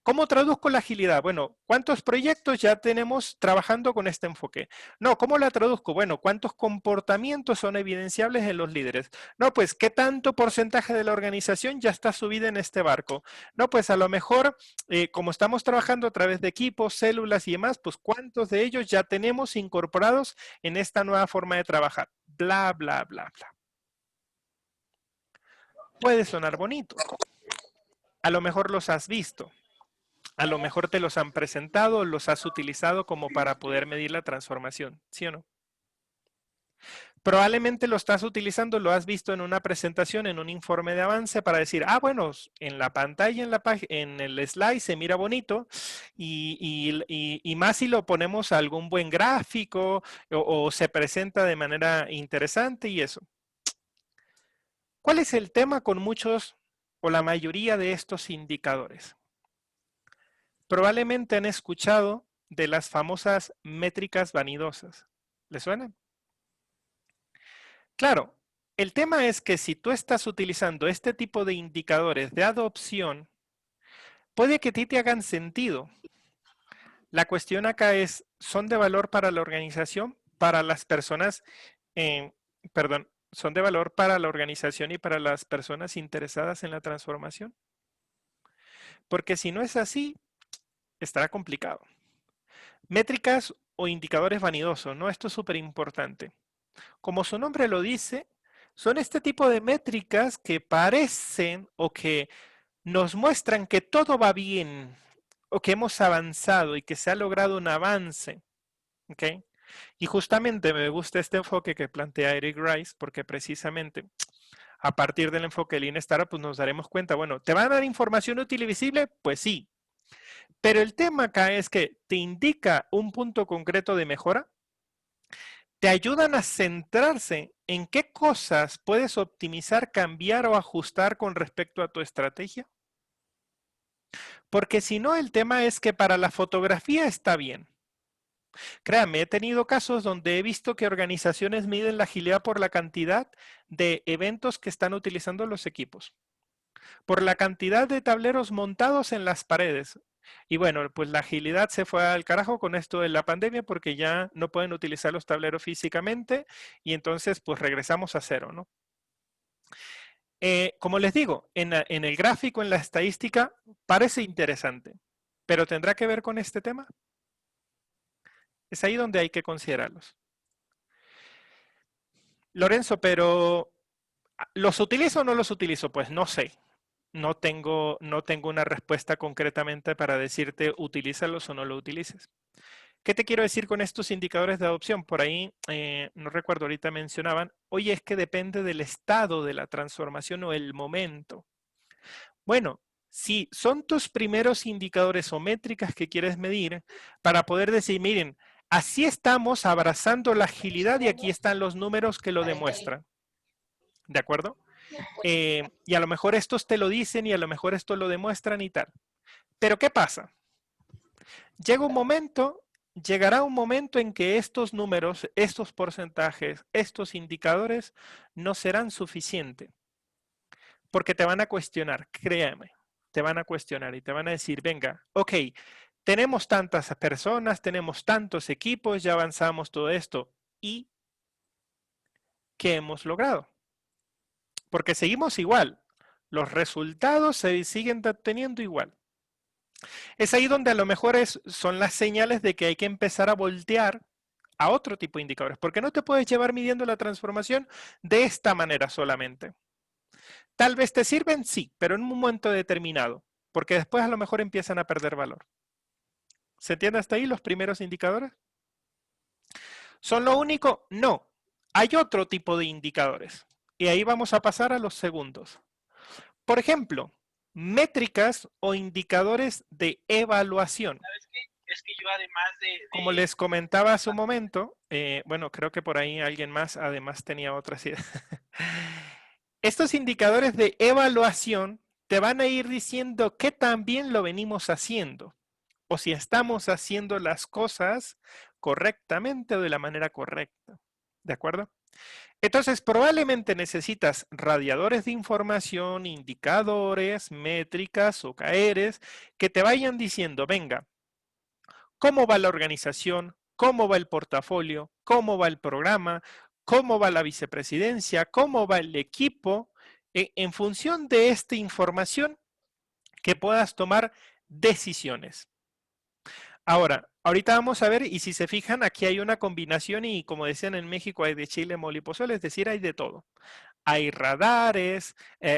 ¿cómo traduzco la agilidad? Bueno, ¿cuántos proyectos ya tenemos trabajando con este enfoque? No, ¿cómo la traduzco? Bueno, ¿cuántos comportamientos son evidenciables en los líderes? No, pues, ¿qué tanto porcentaje de la organización ya está subida en este barco? No, pues a lo mejor, como estamos trabajando a través de equipos, células y demás, pues ¿cuántos de ellos ya tenemos incorporados en esta nueva forma de trabajar? Bla, bla, bla, bla. Puede sonar bonito. A lo mejor los has visto. A lo mejor te los han presentado, los has utilizado como para poder medir la transformación, ¿sí o no? Probablemente lo estás utilizando, lo has visto en una presentación, en un informe de avance para decir, ah, bueno, en la pantalla, en el slide se mira bonito y más si lo ponemos a algún buen gráfico o se presenta de manera interesante y eso. ¿Cuál es el tema con muchos o la mayoría de estos indicadores? Probablemente han escuchado de las famosas métricas vanidosas. ¿Les suenan? Claro, el tema es que si tú estás utilizando este tipo de indicadores de adopción, puede que a ti te hagan sentido. La cuestión acá es, ¿son de valor para la organización? Para las personas, ¿son de valor para la organización y para las personas interesadas en la transformación? Porque si no es así, estará complicado. Métricas o indicadores vanidosos, ¿no? Esto es súper importante. Como su nombre lo dice, son este tipo de métricas que parecen o que nos muestran que todo va bien o que hemos avanzado y que se ha logrado un avance. ¿Ok? Y justamente me gusta este enfoque que plantea Eric Rice porque precisamente a partir del enfoque de Lean Startup pues nos daremos cuenta, bueno, ¿te van a dar información útil y visible? Pues sí. Pero el tema acá es que te indica un punto concreto de mejora, te ayudan a centrarse en qué cosas puedes optimizar, cambiar o ajustar con respecto a tu estrategia. Porque si no, el tema es que para la fotografía está bien. Créanme, he tenido casos donde he visto que organizaciones miden la agilidad por la cantidad de eventos que están utilizando los equipos, por la cantidad de tableros montados en las paredes. Y bueno, pues la agilidad se fue al carajo con esto de la pandemia porque ya no pueden utilizar los tableros físicamente y entonces pues regresamos a cero, ¿no? Como les digo, en el gráfico, en la estadística, parece interesante, pero ¿tendrá que ver con este tema? Es ahí donde hay que considerarlos. Lorenzo, pero ¿los utilizo o no los utilizo? Pues no sé. No tengo una respuesta concretamente para decirte utilízalos o no lo utilices. ¿Qué te quiero decir con estos indicadores de adopción? Por ahí, no recuerdo, ahorita mencionaban, oye, es que depende del estado de la transformación o el momento. Bueno, si son tus primeros indicadores o métricas que quieres medir para poder decir, miren, así estamos abrazando la agilidad y aquí están los números que lo demuestran. ¿De acuerdo? Y a lo mejor estos te lo dicen y a lo mejor esto lo demuestran y tal. Pero ¿qué pasa? Llegará un momento en que estos números, estos porcentajes, estos indicadores no serán suficientes. Porque te van a cuestionar, créeme, te van a cuestionar y te van a decir, venga, ok, tenemos tantas personas, tenemos tantos equipos, ya avanzamos todo esto. ¿Y qué hemos logrado? Porque seguimos igual. Los resultados se siguen obteniendo igual. Es ahí donde a lo mejor son las señales de que hay que empezar a voltear a otro tipo de indicadores, porque no te puedes llevar midiendo la transformación de esta manera solamente. Tal vez te sirven, sí, pero en un momento determinado, porque después a lo mejor empiezan a perder valor. ¿Se entiende hasta ahí los primeros indicadores? ¿Son lo único? No. Hay otro tipo de indicadores. Y ahí vamos a pasar a los segundos. Por ejemplo, métricas o indicadores de evaluación.
¿Sabes qué? Es que yo además
Como les comentaba hace un momento, bueno, creo que por ahí alguien más además tenía otras ideas. Estos indicadores de evaluación te van a ir diciendo qué tan bien lo venimos haciendo o si estamos haciendo las cosas correctamente o de la manera correcta. ¿De acuerdo? Entonces, probablemente necesitas radiadores de información, indicadores, métricas, OKRs, que te vayan diciendo, venga, ¿cómo va la organización? ¿Cómo va el portafolio? ¿Cómo va el programa? ¿Cómo va la vicepresidencia? ¿Cómo va el equipo? En función de esta información, que puedas tomar decisiones. Ahora, ahorita vamos a ver, y si se fijan, aquí hay una combinación y como decían en México, hay de chile, mole y pozole, es decir, hay de todo. Hay radares,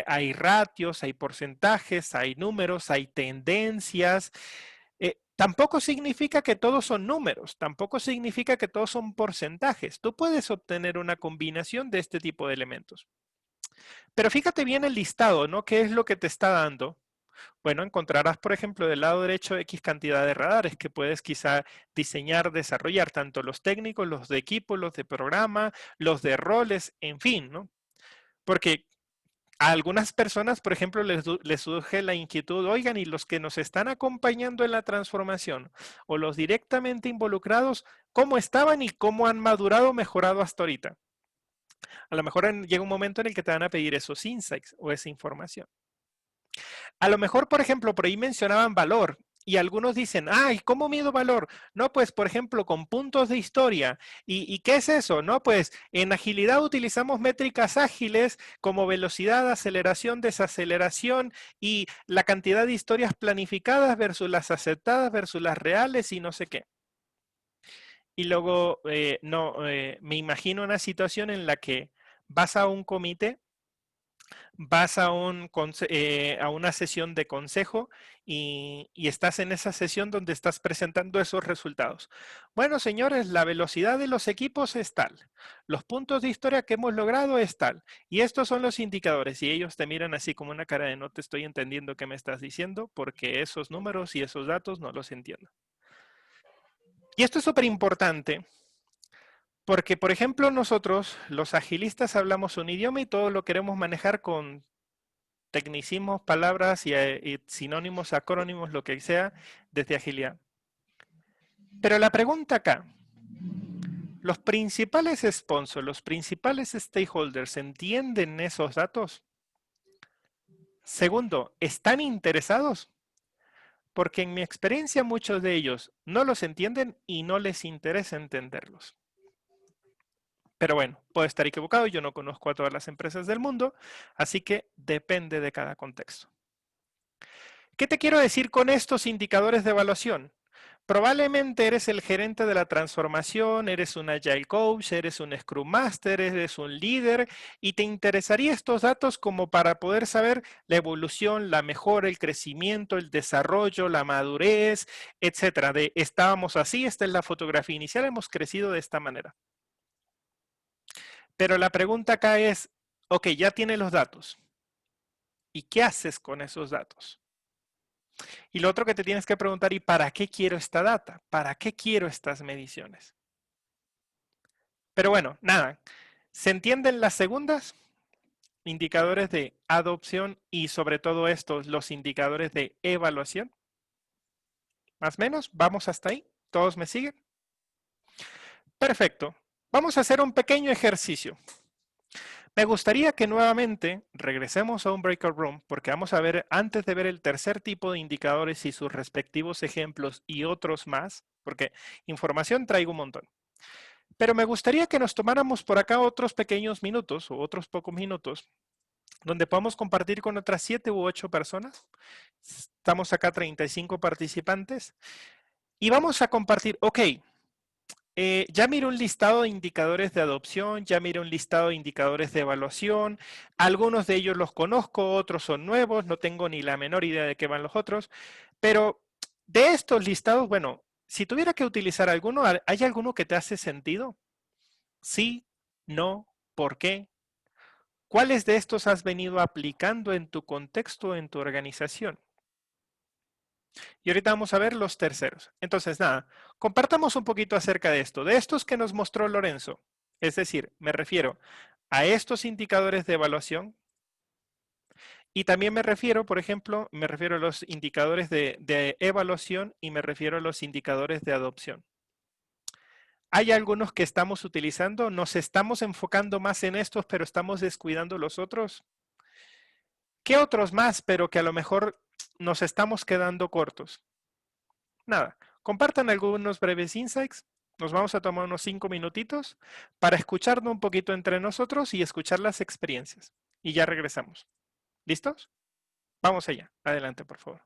hay ratios, hay porcentajes, hay números, hay tendencias. Tampoco significa que todos son números, tampoco significa que todos son porcentajes. Tú puedes obtener una combinación de este tipo de elementos. Pero fíjate bien el listado, ¿no? ¿Qué es lo que te está dando? Bueno, encontrarás, por ejemplo, del lado derecho X cantidad de radares que puedes quizá diseñar, desarrollar, tanto los técnicos, los de equipo, los de programa, los de roles, en fin, ¿no? Porque a algunas personas, por ejemplo, les surge la inquietud, oigan, y los que nos están acompañando en la transformación o los directamente involucrados, ¿cómo estaban y cómo han madurado, mejorado hasta ahorita? A lo mejor llega un momento en el que te van a pedir esos insights o esa información. A lo mejor, por ejemplo, por ahí mencionaban valor y algunos dicen, ay, ¿cómo mido valor? No, pues, por ejemplo, con puntos de historia. ¿Y qué es eso? No, pues, en agilidad utilizamos métricas ágiles como velocidad, aceleración, desaceleración y la cantidad de historias planificadas versus las aceptadas versus las reales y no sé qué. y luego me imagino una situación en la que vas a un comité, vas a a una sesión de consejo y estás en esa sesión donde estás presentando esos resultados. Bueno, señores, la velocidad de los equipos es tal, los puntos de historia que hemos logrado es tal, y estos son los indicadores, y ellos te miran así como una cara de no te estoy entendiendo qué me estás diciendo, porque esos números y esos datos no los entiendo. Y esto es súper importante. Porque, por ejemplo, nosotros, los agilistas, hablamos un idioma y todo lo queremos manejar con tecnicismos, palabras y sinónimos, acrónimos, lo que sea, desde agilidad. Pero la pregunta acá, ¿los principales sponsors, los principales stakeholders entienden esos datos? Segundo, ¿están interesados? Porque en mi experiencia muchos de ellos no los entienden y no les interesa entenderlos. Pero bueno, puedo estar equivocado, yo no conozco a todas las empresas del mundo, así que depende de cada contexto. ¿Qué te quiero decir con estos indicadores de evaluación? Probablemente eres el gerente de la transformación, eres un Agile Coach, eres un Scrum Master, eres un líder y te interesaría estos datos como para poder saber la evolución, la mejora, el crecimiento, el desarrollo, la madurez, etcétera. De estábamos así, esta es la fotografía inicial, hemos crecido de esta manera. Pero la pregunta acá es, ok, ya tienes los datos. ¿Y qué haces con esos datos? Y lo otro que te tienes que preguntar, ¿y para qué quiero esta data? ¿Para qué quiero estas mediciones? Pero bueno, nada. ¿Se entienden las segundas? Indicadores de adopción y sobre todo estos, los indicadores de evaluación. Más o menos, vamos hasta ahí. ¿Todos me siguen? Perfecto. Vamos a hacer un pequeño ejercicio. Me gustaría que nuevamente regresemos a un breakout room porque vamos a ver, antes de ver el tercer tipo de indicadores y sus respectivos ejemplos y otros más, porque información traigo un montón. Pero me gustaría que nos tomáramos por acá otros pequeños minutos o otros pocos minutos donde podamos compartir con otras 7 u 8 personas. Estamos acá 35 participantes y vamos a compartir, ok, ya miré un listado de indicadores de adopción, ya miré un listado de indicadores de evaluación, algunos de ellos los conozco, otros son nuevos, no tengo ni la menor idea de qué van los otros, pero de estos listados, bueno, si tuviera que utilizar alguno, ¿hay alguno que te hace sentido? Sí, no, ¿por qué? ¿Cuáles de estos has venido aplicando en tu contexto, en tu organización? Y ahorita vamos a ver los terceros. Entonces, nada, compartamos un poquito acerca de esto. De estos que nos mostró Lorenzo. Es decir, me refiero a estos indicadores de evaluación y también me refiero, por ejemplo, me refiero a los indicadores de evaluación y me refiero a los indicadores de adopción. Hay algunos que estamos utilizando, nos estamos enfocando más en estos, pero estamos descuidando los otros. ¿Qué otros más, pero que a lo mejor nos estamos quedando cortos? Nada, compartan algunos breves insights. Nos vamos a tomar unos 5 minutitos para escucharnos un poquito entre nosotros y escuchar las experiencias. Y ya regresamos. ¿Listos? Vamos allá. Adelante, por favor.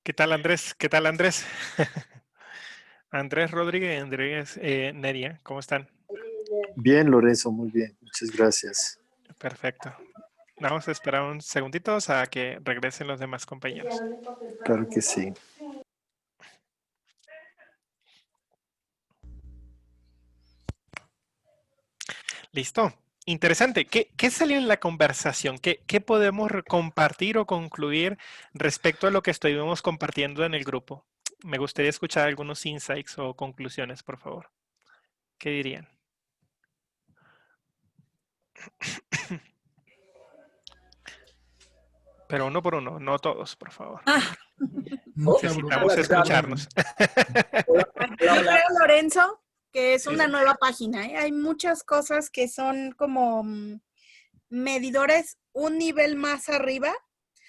¿Qué tal, Andrés? ¿Qué tal, Andrés? Andrés Rodríguez, Andrés Neria, ¿cómo están?
Bien, Lorenzo, muy bien. Muchas gracias.
Perfecto. Vamos a esperar un segundito a que regresen los demás compañeros.
Claro que sí.
Listo. Interesante. ¿Qué salió en la conversación? ¿Qué podemos compartir o concluir respecto a lo que estuvimos compartiendo en el grupo? Me gustaría escuchar algunos insights o conclusiones, por favor. ¿Qué dirían? Pero uno por uno, no todos, por favor. Necesitamos escucharnos.
Yo creo, Lorenzo, que es una nueva página, ¿eh? Hay muchas cosas que son como medidores un nivel más arriba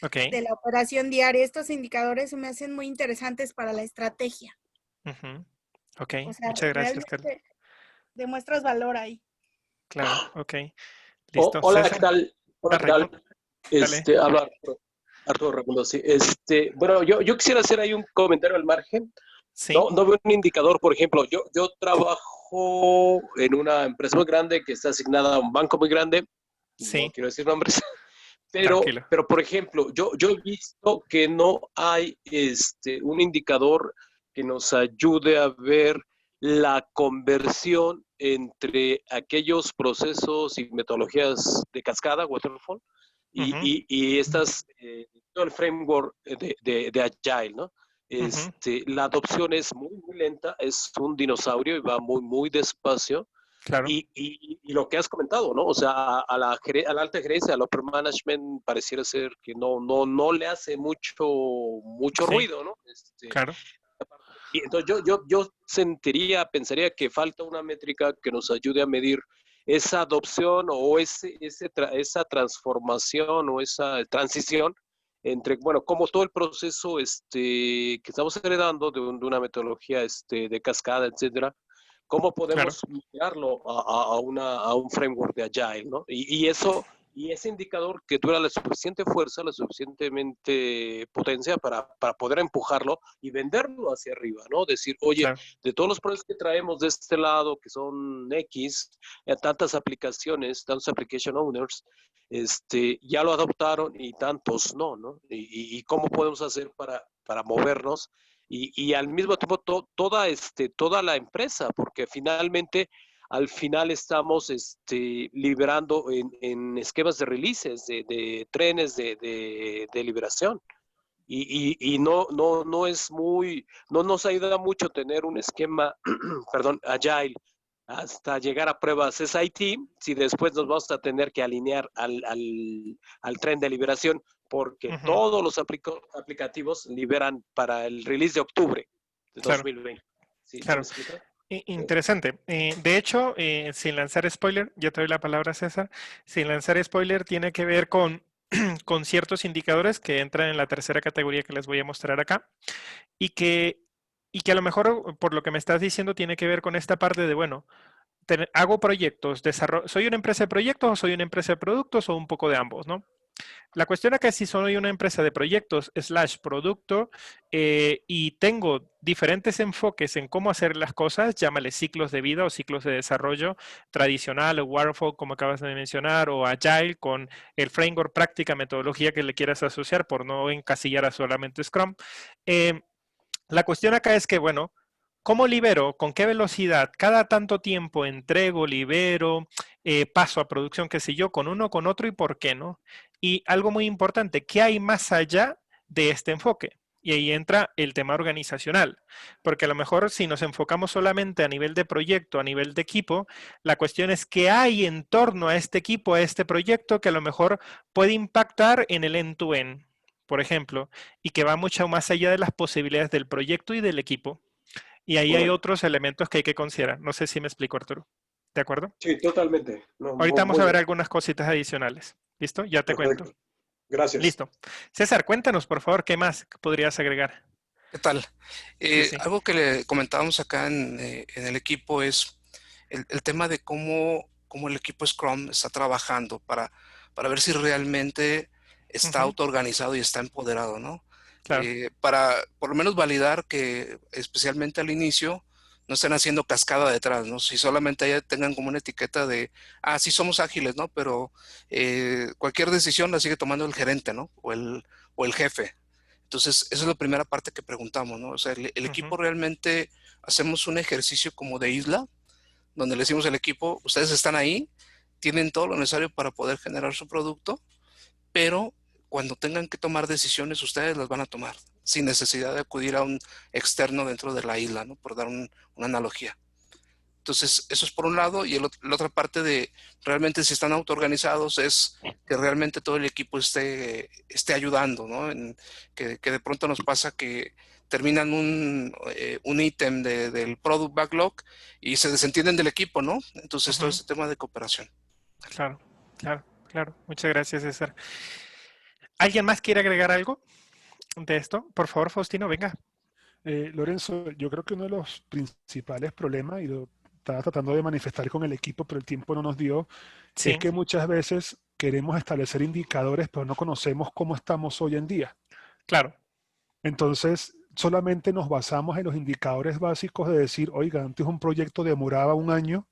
de la operación diaria. Estos indicadores se me hacen muy interesantes para la estrategia.
Ok,
O sea,
muchas gracias, Carlos.
Demuestras valor ahí.
Claro, ok. Listo.
Hola,
César.
¿qué tal? Hola, ¿qué tal? Habla Arturo Raimundo, sí. Bueno, yo quisiera hacer ahí un comentario al margen.
Sí.
No veo un indicador, por ejemplo, yo trabajo en una empresa muy grande que está asignada a un banco muy grande.
Sí.
No quiero decir nombres. Pero, por ejemplo, yo he visto que no hay un indicador que nos ayude a ver la conversión entre aquellos procesos y metodologías de cascada, waterfall, y estas, todo el framework de Agile, ¿no? La adopción es muy, muy lenta, es un dinosaurio y va muy, muy despacio.
Claro.
Y lo que has comentado, ¿no? O sea, a la alta gerencia, al upper management, pareciera ser que no le hace mucho ruido, ¿no?
Claro.
Y entonces yo pensaría que falta una métrica que nos ayude a medir esa adopción o esa transformación o esa transición entre, bueno, como todo el proceso que estamos heredando de una metodología de cascada, etcétera, cómo podemos mirarlo a un framework de Agile, ¿no? Y ese indicador que tuviera la suficiente fuerza, la suficientemente potencia para poder empujarlo y venderlo hacia arriba, ¿no? Decir, oye, de todos los proyectos que traemos de este lado, que son X, tantas aplicaciones, tantos application owners, ya lo adoptaron y tantos no. Y cómo podemos hacer para movernos y al mismo tiempo toda la empresa, porque finalmente al final estamos liberando en esquemas de releases, de trenes de liberación. Y no es muy, no nos ayuda mucho tener un esquema, perdón, agile, hasta llegar a pruebas SIT, si después nos vamos a tener que alinear al tren de liberación, porque todos los aplicativos liberan para el release de octubre de 2020. ¿Sí?
Claro. Interesante. De hecho, sin lanzar spoiler, ya te doy la palabra, César, sin lanzar spoiler tiene que ver con ciertos indicadores que entran en la tercera categoría que les voy a mostrar acá y que a lo mejor, por lo que me estás diciendo, tiene que ver con esta parte de, bueno, hago proyectos, ¿soy una empresa de proyectos o soy una empresa de productos o un poco de ambos, ¿no? La cuestión acá es si soy una empresa de proyectos / producto y tengo diferentes enfoques en cómo hacer las cosas, llámale ciclos de vida o ciclos de desarrollo tradicional o waterfall, como acabas de mencionar, o agile con el framework, práctica, metodología que le quieras asociar por no encasillar a solamente Scrum. La cuestión acá es que, bueno, ¿cómo libero? ¿Con qué velocidad? ¿Cada tanto tiempo entrego, libero, paso a producción, qué sé yo, con uno, con otro y por qué no? Y algo muy importante, ¿qué hay más allá de este enfoque? Y ahí entra el tema organizacional, porque a lo mejor si nos enfocamos solamente a nivel de proyecto, a nivel de equipo, la cuestión es qué hay en torno a este equipo, a este proyecto, que a lo mejor puede impactar en el end-to-end, por ejemplo, y que va mucho más allá de las posibilidades del proyecto y del equipo. Y ahí hay otros elementos que hay que considerar. No sé si me explico, Arturo. ¿De acuerdo?
Sí, totalmente. No,
Ahorita vamos
muy
a ver
bien.
algunas cositas adicionales. ¿Listo? Ya te
Perfecto.
cuento.
Gracias.
Listo. César, cuéntanos, por favor, ¿qué más podrías agregar?
¿Qué tal?
Sí, sí.
Algo que le comentábamos acá en el equipo es el tema de cómo el equipo Scrum está trabajando para ver si realmente está autoorganizado y está empoderado, ¿no?
Claro.
Para por lo menos validar que, especialmente al inicio, no estén haciendo cascada detrás, ¿no? Si solamente ya tengan como una etiqueta de, sí somos ágiles, ¿no? Pero cualquier decisión la sigue tomando el gerente, ¿no? O el jefe. Entonces, esa es la primera parte que preguntamos, ¿no? O sea, el equipo realmente hacemos un ejercicio como de isla, donde le decimos al equipo, ustedes están ahí, tienen todo lo necesario para poder generar su producto, pero cuando tengan que tomar decisiones, ustedes las van a tomar, sin necesidad de acudir a un externo dentro de la isla, ¿no? Por dar una analogía. Entonces, eso es por un lado, y la otra parte de realmente si están autoorganizados es que realmente todo el equipo esté ayudando, ¿no? Que de pronto nos pasa que terminan un ítem del product backlog y se desentienden del equipo, ¿no? Entonces, todo este tema de cooperación.
Claro, claro, claro. Muchas gracias, César. ¿Alguien más quiere agregar algo de esto? Por favor, Faustino, venga.
Lorenzo, yo creo que uno de los principales problemas, y lo estaba tratando de manifestar con el equipo, pero el tiempo no nos dio,
Sí.
es que muchas veces queremos establecer indicadores, pero no conocemos cómo estamos hoy en día.
Claro.
Entonces, solamente nos basamos en los indicadores básicos de decir, oiga, antes un proyecto demoraba 1 año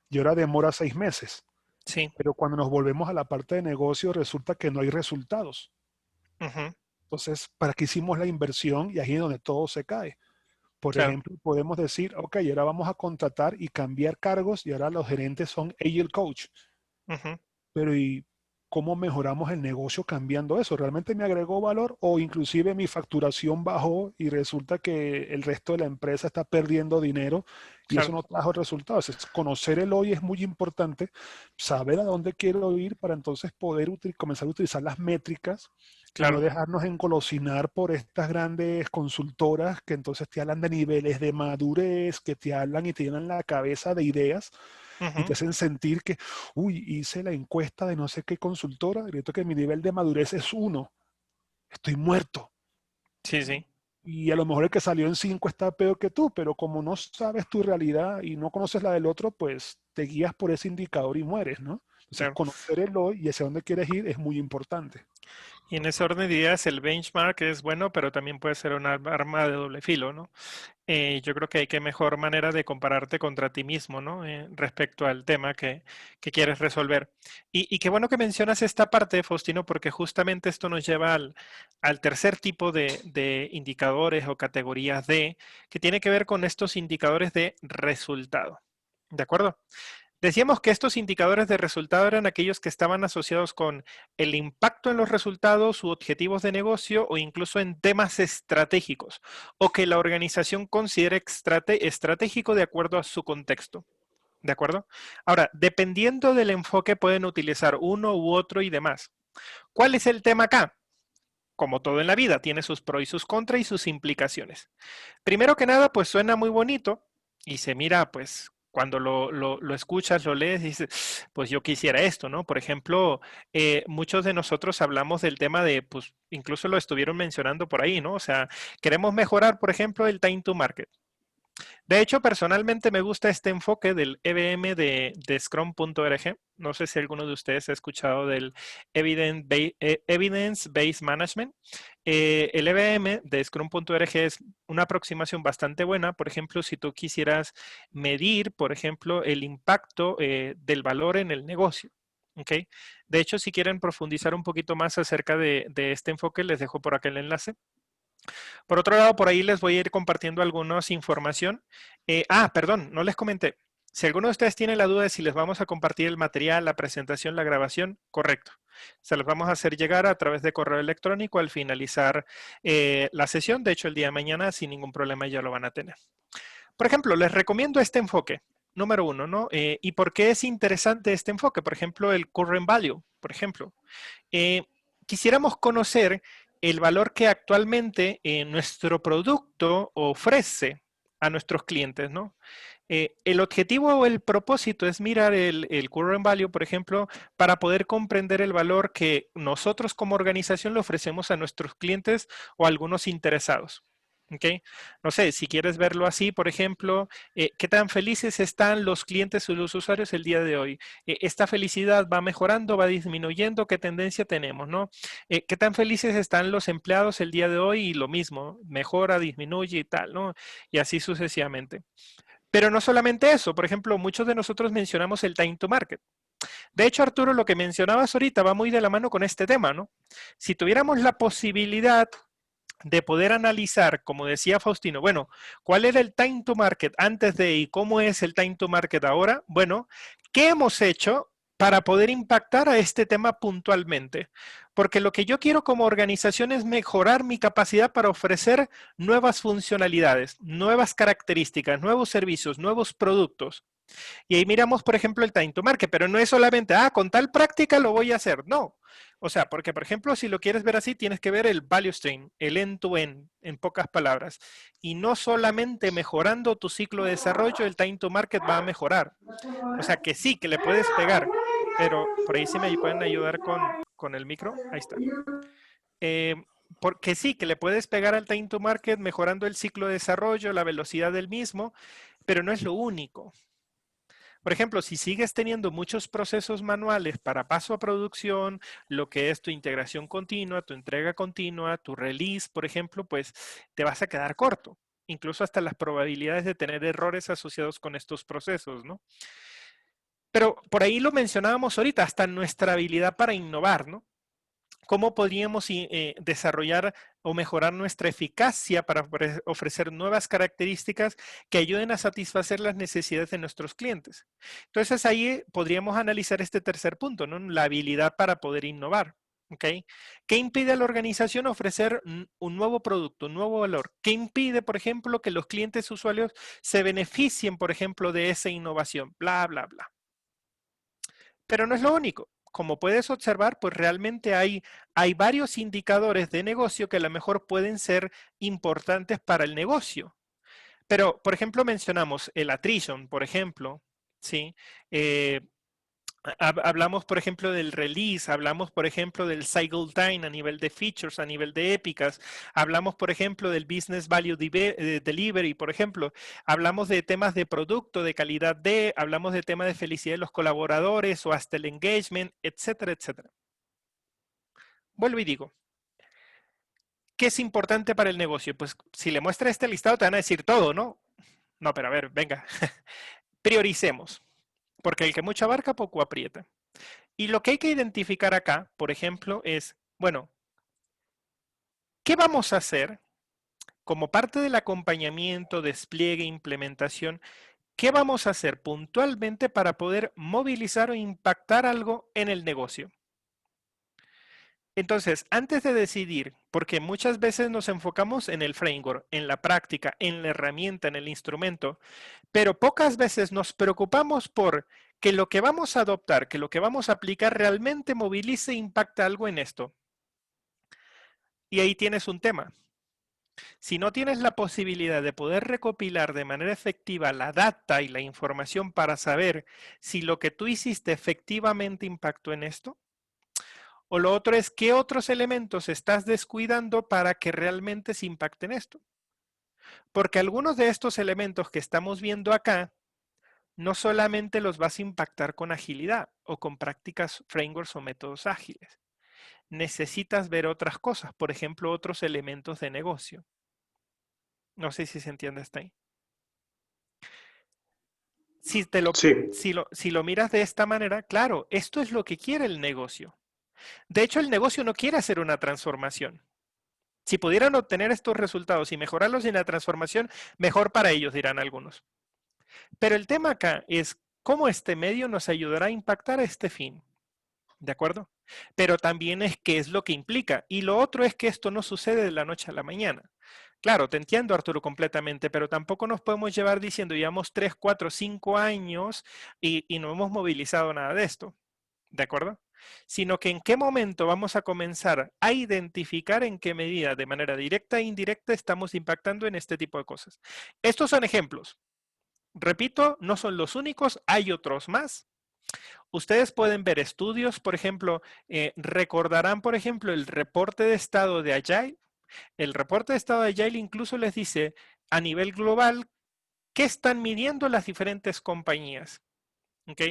y ahora demora 6 meses.
Sí.
Pero cuando nos volvemos a la parte de negocio, resulta que no hay resultados. Entonces, ¿para qué hicimos la inversión? Y ahí es donde todo se cae. Por ejemplo, podemos decir, ok, ahora vamos a contratar y cambiar cargos y ahora los gerentes son Agile Coach. Pero ¿y cómo mejoramos el negocio cambiando eso? ¿Realmente me agregó valor o inclusive mi facturación bajó y resulta que el resto de la empresa está perdiendo dinero y eso no trajo resultados? Conocer el hoy es muy importante, saber a dónde quiero ir para entonces poder comenzar a utilizar las métricas.
Claro.
No dejarnos engolosinar por estas grandes consultoras que entonces te hablan de niveles de madurez, que te hablan y te llenan la cabeza de ideas y te hacen sentir que, uy, hice la encuesta de no sé qué consultora, y que mi nivel de madurez es 1. Estoy muerto.
Sí, sí.
Y a lo mejor el que salió en 5 está peor que tú, pero como no sabes tu realidad y no conoces la del otro, pues te guías por ese indicador y mueres, ¿no? Entonces, conocer el hoy y hacia dónde quieres ir es muy importante.
Y en ese orden de ideas, el benchmark es bueno, pero también puede ser un arma de doble filo, ¿no? Yo creo que hay que mejor manera de compararte contra ti mismo, ¿no? Respecto al tema que quieres resolver. Y qué bueno que mencionas esta parte, Faustino, porque justamente esto nos lleva al tercer tipo de indicadores o categorías que tiene que ver con estos indicadores de resultado. ¿De acuerdo? Decíamos que estos indicadores de resultado eran aquellos que estaban asociados con el impacto en los resultados u objetivos de negocio o incluso en temas estratégicos o que la organización considere estratégico de acuerdo a su contexto. ¿De acuerdo? Ahora, dependiendo del enfoque pueden utilizar uno u otro y demás. ¿Cuál es el tema acá? Como todo en la vida, tiene sus pros y sus contras y sus implicaciones. Primero que nada, pues suena muy bonito y se mira, pues, cuando lo escuchas, lo lees y dices, pues yo quisiera esto, ¿no? Por ejemplo, muchos de nosotros hablamos del tema de, pues incluso lo estuvieron mencionando por ahí, ¿no? O sea, queremos mejorar, por ejemplo, el time to market. De hecho, personalmente me gusta este enfoque del EBM de Scrum.org. No sé si alguno de ustedes ha escuchado del Evidence Based Management. El EBM de Scrum.org es una aproximación bastante buena. Por ejemplo, si tú quisieras medir, por ejemplo, el impacto del valor en el negocio. ¿Okay? De hecho, si quieren profundizar un poquito más acerca de este enfoque, les dejo por acá el enlace. Por otro lado, por ahí les voy a ir compartiendo algunas información. Perdón, no les comenté. Si alguno de ustedes tiene la duda de si les vamos a compartir el material, la presentación, la grabación, correcto. Se los vamos a hacer llegar a través de correo electrónico al finalizar la sesión. De hecho, el día de mañana, sin ningún problema, ya lo van a tener. Por ejemplo, les recomiendo este enfoque. Número 1, ¿no? ¿Y por qué es interesante este enfoque? Por ejemplo, el current value, por ejemplo. Quisiéramos conocer el valor que actualmente nuestro producto ofrece a nuestros clientes, ¿no? El objetivo o el propósito es mirar el current value, por ejemplo, para poder comprender el valor que nosotros como organización le ofrecemos a nuestros clientes o a algunos interesados. ¿Okay? No sé, si quieres verlo así, por ejemplo, ¿qué tan felices están los clientes o los usuarios el día de hoy? ¿Esta felicidad va mejorando, va disminuyendo? ¿Qué tendencia tenemos, no? ¿Qué tan felices están los empleados el día de hoy? Y lo mismo, mejora, disminuye y tal, ¿no? Y así sucesivamente. Pero no solamente eso, por ejemplo, muchos de nosotros mencionamos el time to market. De hecho, Arturo, lo que mencionabas ahorita va muy de la mano con este tema, ¿no? Si tuviéramos la posibilidad de poder analizar, como decía Faustino, bueno, ¿cuál era el time to market antes de y cómo es el time to market ahora? Bueno, ¿qué hemos hecho para poder impactar a este tema puntualmente? Porque lo que yo quiero como organización es mejorar mi capacidad para ofrecer nuevas funcionalidades, nuevas características, nuevos servicios, nuevos productos. Y ahí miramos, por ejemplo, el time to market, pero no es solamente, con tal práctica lo voy a hacer. No. O sea, porque, por ejemplo, si lo quieres ver así, tienes que ver el value stream, el end-to-end, en pocas palabras. Y no solamente mejorando tu ciclo de desarrollo, el time to market va a mejorar. O sea, que sí, que le puedes pegar. Pero por ahí sí me pueden ayudar con el micro. Ahí está. Porque sí, que le puedes pegar al time to market mejorando el ciclo de desarrollo, la velocidad del mismo, pero no es lo único. Por ejemplo, si sigues teniendo muchos procesos manuales para paso a producción, lo que es tu integración continua, tu entrega continua, tu release, por ejemplo, pues te vas a quedar corto. Incluso hasta las probabilidades de tener errores asociados con estos procesos, ¿no? Pero por ahí lo mencionábamos ahorita, hasta nuestra habilidad para innovar, ¿no? ¿Cómo podríamos desarrollar o mejorar nuestra eficacia para ofrecer nuevas características que ayuden a satisfacer las necesidades de nuestros clientes? Entonces ahí podríamos analizar este tercer punto, ¿no? La habilidad para poder innovar. ¿Okay? ¿Qué impide a la organización ofrecer un nuevo producto, un nuevo valor? ¿Qué impide, por ejemplo, que los clientes usuarios se beneficien, por ejemplo, de esa innovación? Bla, bla, bla. Pero no es lo único. Como puedes observar, pues realmente hay varios indicadores de negocio que a lo mejor pueden ser importantes para el negocio. Pero, por ejemplo, mencionamos el attrition, por ejemplo, ¿sí? Hablamos, por ejemplo, del release, hablamos, por ejemplo, del cycle time a nivel de features, a nivel de épicas, hablamos, por ejemplo, del business value delivery, por ejemplo, hablamos de temas de producto, de calidad hablamos de temas de felicidad de los colaboradores o hasta el engagement, etcétera, etcétera. Vuelvo y digo, ¿qué es importante para el negocio? Pues si le muestra este listado te van a decir todo, ¿no? No, pero a ver, venga, prioricemos. Porque el que mucho abarca, poco aprieta. Y lo que hay que identificar acá, por ejemplo, es, bueno, ¿qué vamos a hacer como parte del acompañamiento, despliegue, implementación? ¿Qué vamos a hacer puntualmente para poder movilizar o impactar algo en el negocio? Entonces, antes de decidir, porque muchas veces nos enfocamos en el framework, en la práctica, en la herramienta, en el instrumento, pero pocas veces nos preocupamos por que lo que vamos a adoptar, que lo que vamos a aplicar realmente movilice e impacta algo en esto. Y ahí tienes un tema. Si no tienes la posibilidad de poder recopilar de manera efectiva la data y la información para saber si lo que tú hiciste efectivamente impactó en esto, o lo otro es, ¿qué otros elementos estás descuidando para que realmente se impacte en esto? Porque algunos de estos elementos que estamos viendo acá, no solamente los vas a impactar con agilidad o con prácticas, frameworks o métodos ágiles. Necesitas ver otras cosas, por ejemplo, otros elementos de negocio. No sé si se entiende hasta ahí. Si lo miras de esta manera, claro, esto es lo que quiere el negocio. De hecho, el negocio no quiere hacer una transformación. Si pudieran obtener estos resultados y mejorarlos en la transformación, mejor para ellos, dirán algunos. Pero el tema acá es cómo este medio nos ayudará a impactar a este fin. ¿De acuerdo? Pero también es qué es lo que implica. Y lo otro es que esto no sucede de la noche a la mañana. Claro, te entiendo, Arturo, completamente, pero tampoco nos podemos llevar diciendo llevamos 3, 4, 5 años y no hemos movilizado nada de esto. ¿De acuerdo? Sino que en qué momento vamos a comenzar a identificar en qué medida, de manera directa e indirecta, estamos impactando en este tipo de cosas. Estos son ejemplos. Repito, no son los únicos, hay otros más. Ustedes pueden ver estudios, por ejemplo, recordarán, por ejemplo, el reporte de estado de Agile. El reporte de estado de Agile incluso les dice a nivel global qué están midiendo las diferentes compañías. ¿Ok?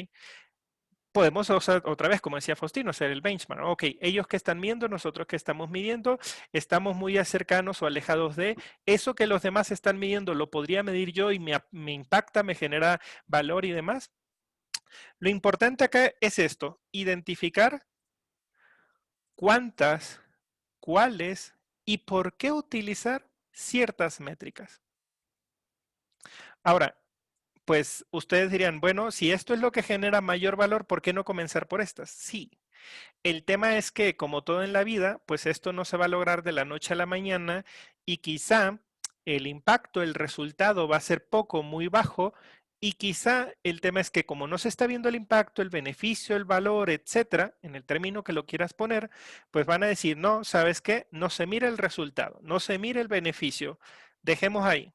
Podemos otra vez, como decía Faustino, hacer el benchmark. Ok, ellos que están midiendo, nosotros que estamos midiendo, estamos muy cercanos o alejados de eso que los demás están midiendo, lo podría medir yo y me impacta, me genera valor y demás. Lo importante acá es esto, identificar cuántas, cuáles y por qué utilizar ciertas métricas. Ahora, pues ustedes dirían, bueno, si esto es lo que genera mayor valor, ¿por qué no comenzar por estas? Sí. El tema es que, como todo en la vida, pues esto no se va a lograr de la noche a la mañana y quizá el impacto, el resultado va a ser poco, muy bajo, y quizá el tema es que como no se está viendo el impacto, el beneficio, el valor, etcétera, en el término que lo quieras poner, pues van a decir, no, ¿sabes qué? No se mira el resultado, no se mira el beneficio, dejemos ahí.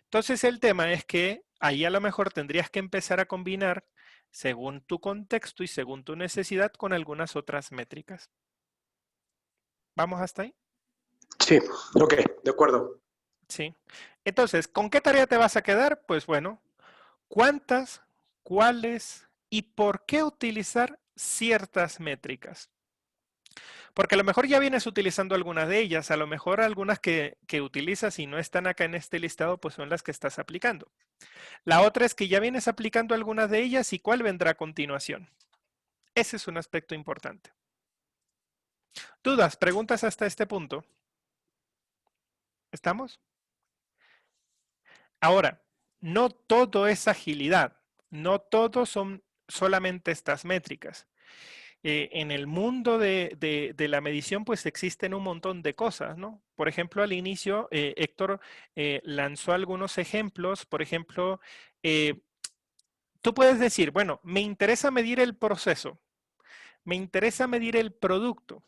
Entonces el tema es que ahí a lo mejor tendrías que empezar a combinar según tu contexto y según tu necesidad con algunas otras métricas. ¿Vamos hasta ahí?
Sí, ok, de acuerdo.
Sí. Entonces, ¿con qué tarea te vas a quedar? Pues bueno, ¿cuántas, cuáles y por qué utilizar ciertas métricas? Porque a lo mejor ya vienes utilizando algunas de ellas, a lo mejor algunas que utilizas y no están acá en este listado, pues son las que estás aplicando. La otra es que ya vienes aplicando algunas de ellas y cuál vendrá a continuación. Ese es un aspecto importante. ¿Dudas, preguntas hasta este punto? ¿Estamos? Ahora, no todo es agilidad, no todo son solamente estas métricas. En el mundo de la medición, pues existen un montón de cosas, ¿no? Por ejemplo, al inicio, Héctor lanzó algunos ejemplos. Por ejemplo, tú puedes decir, bueno, me interesa medir el proceso, me interesa medir el producto,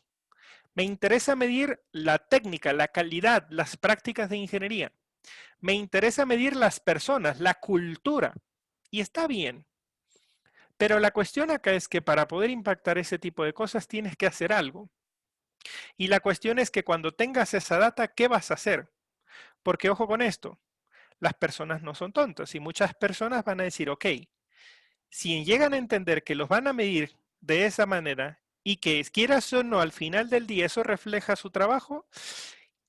me interesa medir la técnica, la calidad, las prácticas de ingeniería, me interesa medir las personas, la cultura, y está bien. Pero la cuestión acá es que para poder impactar ese tipo de cosas tienes que hacer algo. Y la cuestión es que cuando tengas esa data, ¿qué vas a hacer? Porque ojo con esto, las personas no son tontas y muchas personas van a decir, ok, si llegan a entender que los van a medir de esa manera y que quieras o no, al final del día eso refleja su trabajo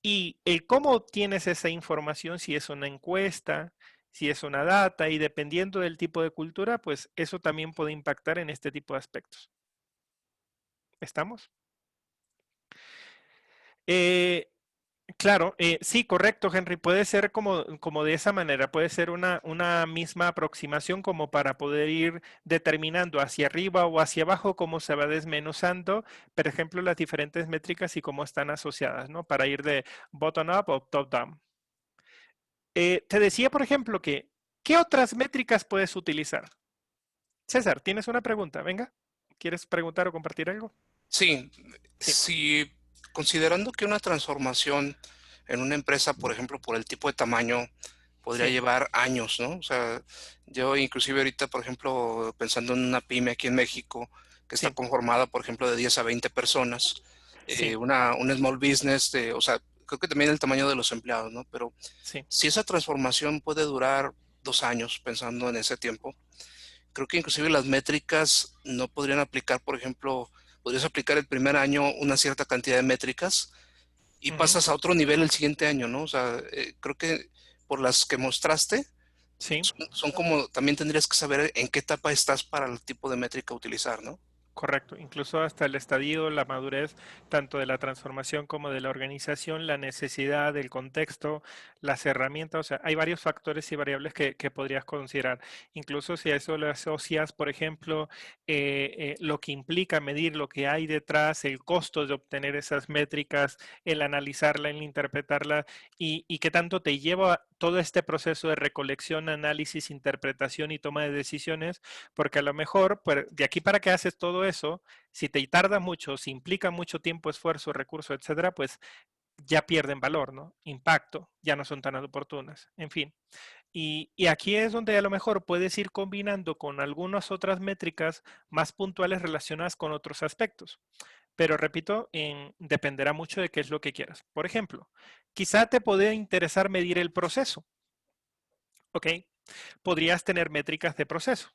y el cómo obtienes esa información, si es una encuesta, si es una data y dependiendo del tipo de cultura, pues eso también puede impactar en este tipo de aspectos. ¿Estamos? Claro, sí, correcto, Henry. Puede ser como de esa manera, puede ser una misma aproximación como para poder ir determinando hacia arriba o hacia abajo cómo se va desmenuzando, por ejemplo, las diferentes métricas y cómo están asociadas, ¿no? Para ir de bottom up o top down. Te decía, por ejemplo, que ¿qué otras métricas puedes utilizar? César, ¿tienes una pregunta? Venga, ¿quieres preguntar o compartir algo?
Sí, si considerando que una transformación en una empresa, por ejemplo, por el tipo de tamaño, podría llevar años, ¿no? O sea, yo inclusive ahorita, por ejemplo, pensando en una pyme aquí en México, que está conformada, por ejemplo, de 10 a 20 personas, un small business, o sea, creo que también el tamaño de los empleados, ¿no? Pero si esa transformación puede durar 2 años, pensando en ese tiempo, creo que inclusive las métricas no podrían aplicar, por ejemplo, podrías aplicar el primer año una cierta cantidad de métricas y pasas a otro nivel el siguiente año, ¿no? O sea, creo que por las que mostraste, son como, también tendrías que saber en qué etapa estás para el tipo de métrica a utilizar, ¿no?
Correcto, incluso hasta el estadio, la madurez, tanto de la transformación como de la organización, la necesidad, el contexto, las herramientas, o sea, hay varios factores y variables que podrías considerar. Incluso si a eso le asocias, por ejemplo, lo que implica medir lo que hay detrás, el costo de obtener esas métricas, el analizarla, el interpretarla y qué tanto te lleva todo este proceso de recolección, análisis, interpretación y toma de decisiones, porque a lo mejor pues, de aquí para que haces todo eso, si te tarda mucho, si implica mucho tiempo, esfuerzo, recurso, etcétera, pues ya pierden valor, ¿no? Impacto, ya no son tan oportunas, en fin. Y aquí es donde a lo mejor puedes ir combinando con algunas otras métricas más puntuales relacionadas con otros aspectos. Pero repito, dependerá mucho de qué es lo que quieras. Por ejemplo, quizá te puede interesar medir el proceso. ¿Ok? Podrías tener métricas de proceso.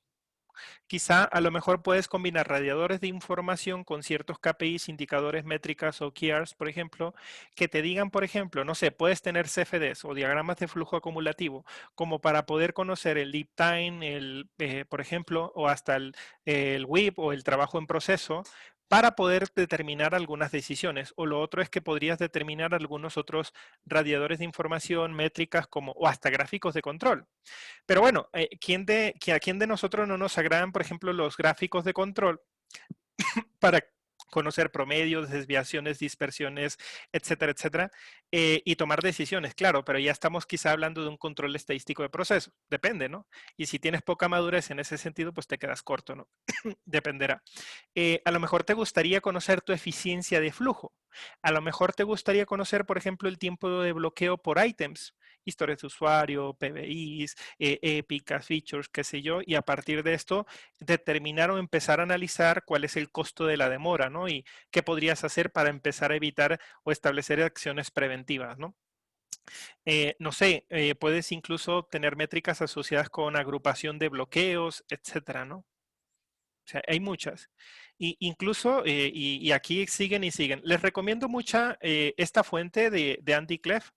Quizá a lo mejor puedes combinar radiadores de información con ciertos KPIs, indicadores, métricas o KRs, por ejemplo, que te digan, por ejemplo, no sé, puedes tener CFDs o diagramas de flujo acumulativo, como para poder conocer el lead time, por ejemplo, o hasta el WIP o el trabajo en proceso, para poder determinar algunas decisiones. O lo otro es que podrías determinar algunos otros radiadores de información, métricas como, o hasta gráficos de control. Pero bueno, ¿a quién de nosotros no nos agradan, por ejemplo, los gráficos de control para conocer promedios, desviaciones, dispersiones, etcétera, etcétera, y tomar decisiones, claro, pero ya estamos quizá hablando de un control estadístico de proceso, depende, ¿no? Y si tienes poca madurez en ese sentido, pues te quedas corto, ¿no? Dependerá. A lo mejor te gustaría conocer tu eficiencia de flujo. A lo mejor te gustaría conocer, por ejemplo, el tiempo de bloqueo por ítems, historias de usuario, PBIs, épicas, features, qué sé yo, y a partir de esto determinar o empezar a analizar cuál es el costo de la demora, ¿no? Y qué podrías hacer para empezar a evitar o establecer acciones preventivas, ¿no? No sé, puedes incluso tener métricas asociadas con agrupación de bloqueos, etcétera, ¿no? O sea, hay muchas. Y incluso, y aquí siguen y siguen. Les recomiendo mucha esta fuente de Andy Clef.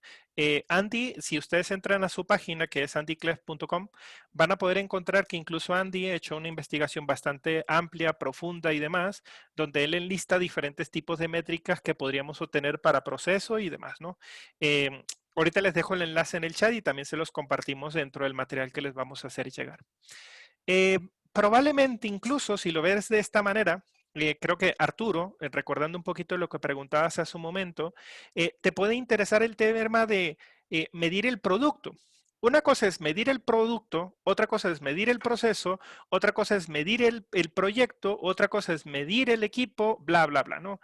Andy, si ustedes entran a su página, que es andyclef.com, van a poder encontrar que incluso Andy ha hecho una investigación bastante amplia, profunda y demás, donde él enlista diferentes tipos de métricas que podríamos obtener para proceso y demás, ¿no? Ahorita les dejo el enlace en el chat y también se los compartimos dentro del material que les vamos a hacer llegar. Probablemente incluso si lo ves de esta manera, creo que Arturo, recordando un poquito lo que preguntabas hace un momento, te puede interesar el tema de medir el producto. Una cosa es medir el producto, otra cosa es medir el proceso, otra cosa es medir el proyecto, otra cosa es medir el equipo, bla, bla, bla, ¿no?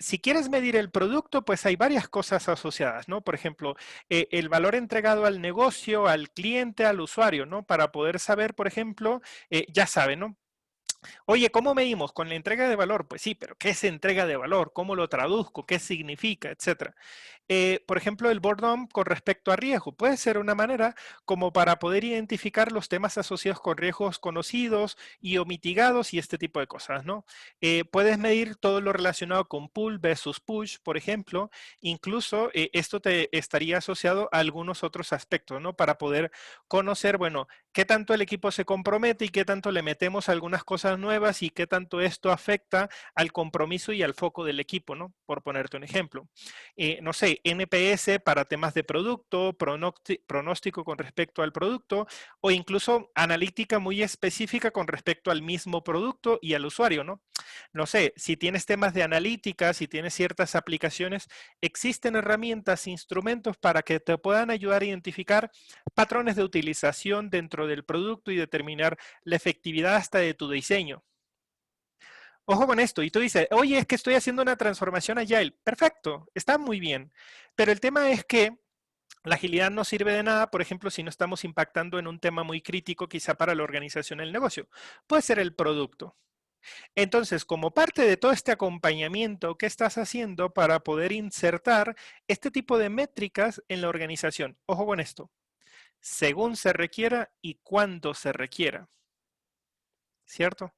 Si quieres medir el producto, pues hay varias cosas asociadas, ¿no? Por ejemplo, el valor entregado al negocio, al cliente, al usuario, ¿no? Para poder saber, por ejemplo, ya saben, ¿no? Oye, ¿cómo medimos? Con la entrega de valor. Pues sí, pero ¿qué es entrega de valor? ¿Cómo lo traduzco? ¿Qué significa? Etcétera. Por ejemplo, el boredom con respecto a riesgo puede ser una manera como para poder identificar los temas asociados con riesgos conocidos y o mitigados y este tipo de cosas, ¿no? Puedes medir todo lo relacionado con pull versus push, por ejemplo. Incluso esto te estaría asociado a algunos otros aspectos, ¿no? Para poder conocer, bueno, qué tanto el equipo se compromete y qué tanto le metemos algunas cosas nuevas y qué tanto esto afecta al compromiso y al foco del equipo, ¿no? Por ponerte un ejemplo. No sé, NPS para temas de producto, pronóstico con respecto al producto o incluso analítica muy específica con respecto al mismo producto y al usuario, ¿no? No sé, si tienes temas de analítica, si tienes ciertas aplicaciones, existen herramientas, instrumentos para que te puedan ayudar a identificar patrones de utilización dentro del producto y determinar la efectividad hasta de tu diseño. Ojo con esto, y tú dices, oye, es que estoy haciendo una transformación agile. Perfecto, está muy bien. Pero el tema es que la agilidad no sirve de nada, por ejemplo, si no estamos impactando en un tema muy crítico quizá para la organización del negocio. Puede ser el producto. Entonces, como parte de todo este acompañamiento, ¿qué estás haciendo para poder insertar este tipo de métricas en la organización? Ojo con esto. Según se requiera y cuando se requiera. ¿Cierto?